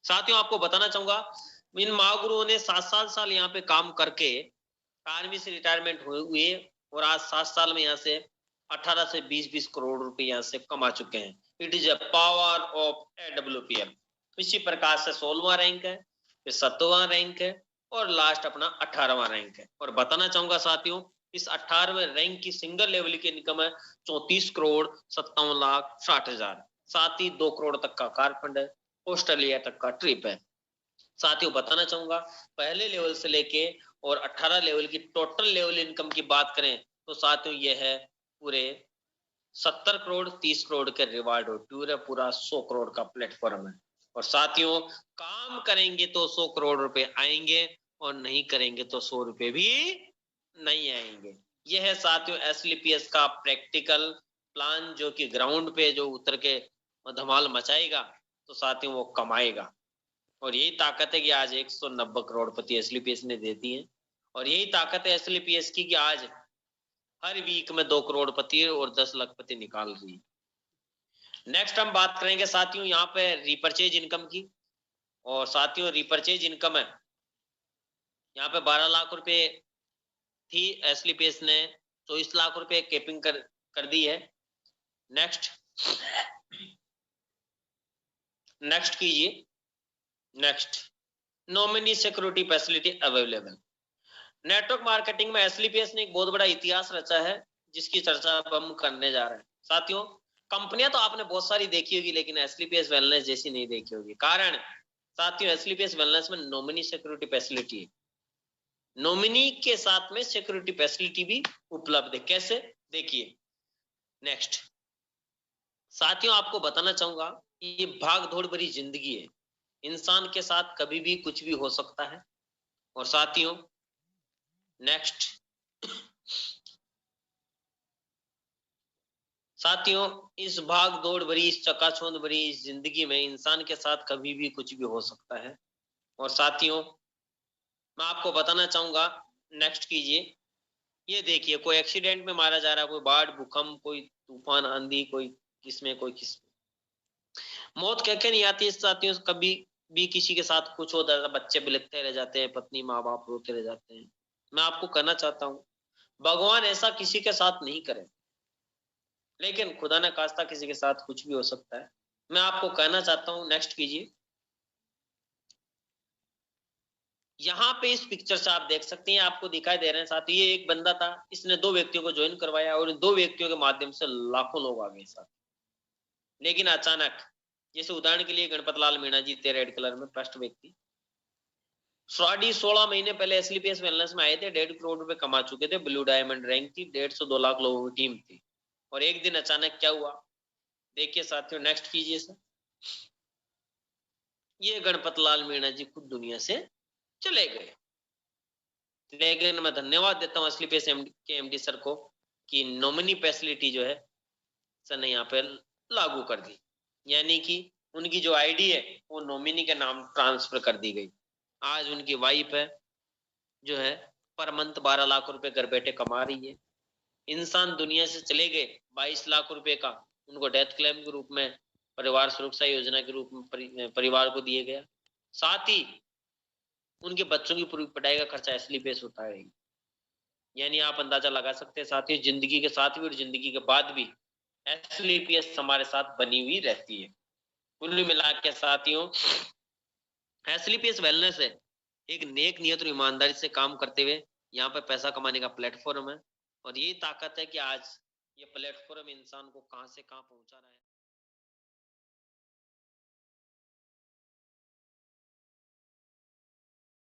साथियों आपको बताना चाहूंगा, इन महागुरुओं ने 7 साल यहाँ पे काम करके आर्मी से रिटायरमेंट हुए और आज 7 साल में यहाँ से 18 से 20 करोड़ रुपए यहाँ से कमा चुके हैं। It is a power of AWPL. इसी प्रकार से 16वां रैंक है, फिर 7वां रैंक है और लास्ट अपना 18वां रैंक है। और बताना चाहूंगा साथियों, इस 18वें रैंक की सिंगल लेवल की इनकम है 34,57,60,000। साथ ही 2 करोड़ तक का कार फंड है, ऑस्ट्रेलिया तक का ट्रिप है। साथियों बताना चाहूंगा, पहले लेवल से लेके और 18 लेवल की टोटल लेवल इनकम की बात करें तो साथियों यह है पूरे 70 करोड़ 30 करोड़ के रिवार्ड और टूर है, पूरा 100 करोड़ का प्लेटफॉर्म है। और साथियों काम करेंगे तो 100 करोड़ रुपए आएंगे और नहीं करेंगे तो 100 रुपए भी नहीं आएंगे। यह है साथियों एसलीपीएस का प्रैक्टिकल प्लान, जो कि ग्राउंड पे जो उतर के धमाल मचाएगा तो साथियों वो कमाएगा। और यही ताकत है कि आज 190 करोड़पति एसलीपीएस ने दे दी है। और यही ताकत है एसलीपीएस की कि आज हर वीक में 2 करोड़पति और 10 लाखपति निकाल रही है। नेक्स्ट हम बात करेंगे साथियों यहाँ पे रिपर्चेज इनकम की। और साथियों रिपर्चेज इनकम है यहाँ पे 12 लाख रुपए थी, एसलीपीएस ने 24 लाख रुपए कैपिंग कर दी है। नेक्स्ट कीजिए। Next nominee security facility available. Network marketing में एसलीपीएस ने एक बहुत बड़ा इतिहास रचा है, जिसकी चर्चा अब हम करने जा रहे हैं। साथियों कंपनियां तो आपने बहुत सारी देखी होगी, लेकिन एसलीपीएस वेलनेस जैसी नहीं देखी होगी। कारण साथियों एसलीपीएस वेलनेस में नॉमिनी सिक्योरिटी फैसिलिटी है। नॉमिनी के साथ में सिक्योरिटी फैसिलिटी भी उपलब्ध है। कैसे, देखिए। नेक्स्ट साथियों आपको बताना चाहूंगा, ये भाग दौड़ भरी जिंदगी है, इंसान के साथ कभी भी कुछ भी हो सकता है। और साथियों नेक्स्ट साथियों इस भाग दौड़ भरी, इस चकाचौंध भरी इस जिंदगी में इंसान के साथ कभी भी कुछ भी हो सकता है। और साथियों मैं आपको बताना चाहूंगा, नेक्स्ट कीजिए। ये देखिए कोई एक्सीडेंट में मारा जा रहा है, कोई बाढ़ भूकंप, कोई तूफान आंधी, कोई किसमें कोई किसमें। मौत कह के नहीं आती साथियों, कभी भी किसी के साथ कुछ होता है, बच्चे बिलखते रह जाते हैं, पत्नी माँ बाप रोते रह जाते हैं। मैं आपको कहना चाहता हूँ भगवान ऐसा किसी के साथ नहीं करे, लेकिन खुदा न खास्ता किसी के साथ कुछ भी हो सकता है। मैं आपको कहना चाहता हूं, नेक्स्ट कीजिए। यहाँ पे इस पिक्चर से आप देख सकते हैं, आपको दिखाई दे रहे हैं साथ, ये एक बंदा था, इसने 2 व्यक्तियों को ज्वाइन करवाया और 2 व्यक्तियों के माध्यम से लाखों लोग आ गए साथ। लेकिन अचानक, जैसे उदाहरण के लिए गणपत लाल मीणा जी थे रेड कलर में, फर्स्ट व्यक्ति 16 महीने पहले एसलीपीएस वेलनेस में आए थे, 1.5 करोड़ रुपए कमा चुके थे, ब्लू डायमंड रैंक थी, 150 से 2 लाख लोगों की टीम थी। और एक दिन अचानक क्या हुआ, देखिए साथियों। नेक्स्ट कीजिए सर। ये गणपत लाल मीणा जी खुद दुनिया से चले गए। लेकिन मैं धन्यवाद देता हूं एसलीपीएस के एमडी सर को कि नॉमिनी फैसिलिटी जो है सर ने यहाँ पे लागू कर दी, यानी कि उनकी जो आईडी है वो नॉमिनी के नाम ट्रांसफर कर दी गई। आज उनकी वाइफ है, जो है पर मंथ 12 लाख रुपए घर बैठे कमा रही है। इंसान दुनिया से चले गए, 22 लाख रुपए का उनको डेथ क्लेम के रूप में, परिवार सुरक्षा योजना के रूप में परिवार को दिए गया। साथ ही उनके बच्चों की पूरी पढ़ाई का खर्चा एसलीपीएस होता है। यानी आप अंदाजा लगा सकते हैं साथियों, जिंदगी के साथ भी और जिंदगी के बाद भी एसलीपीएस हमारे साथ बनी हुई रहती है। कुल मिला के साथियों, एसलीपीएस वेलनेस है, एक नेक नियत और ईमानदारी से काम करते हुए यहाँ पर पैसा कमाने का प्लेटफॉर्म है। और यही ताकत है कि आज ये प्लेटफॉर्म इंसान को कहां से कहां पहुंचा रहा है।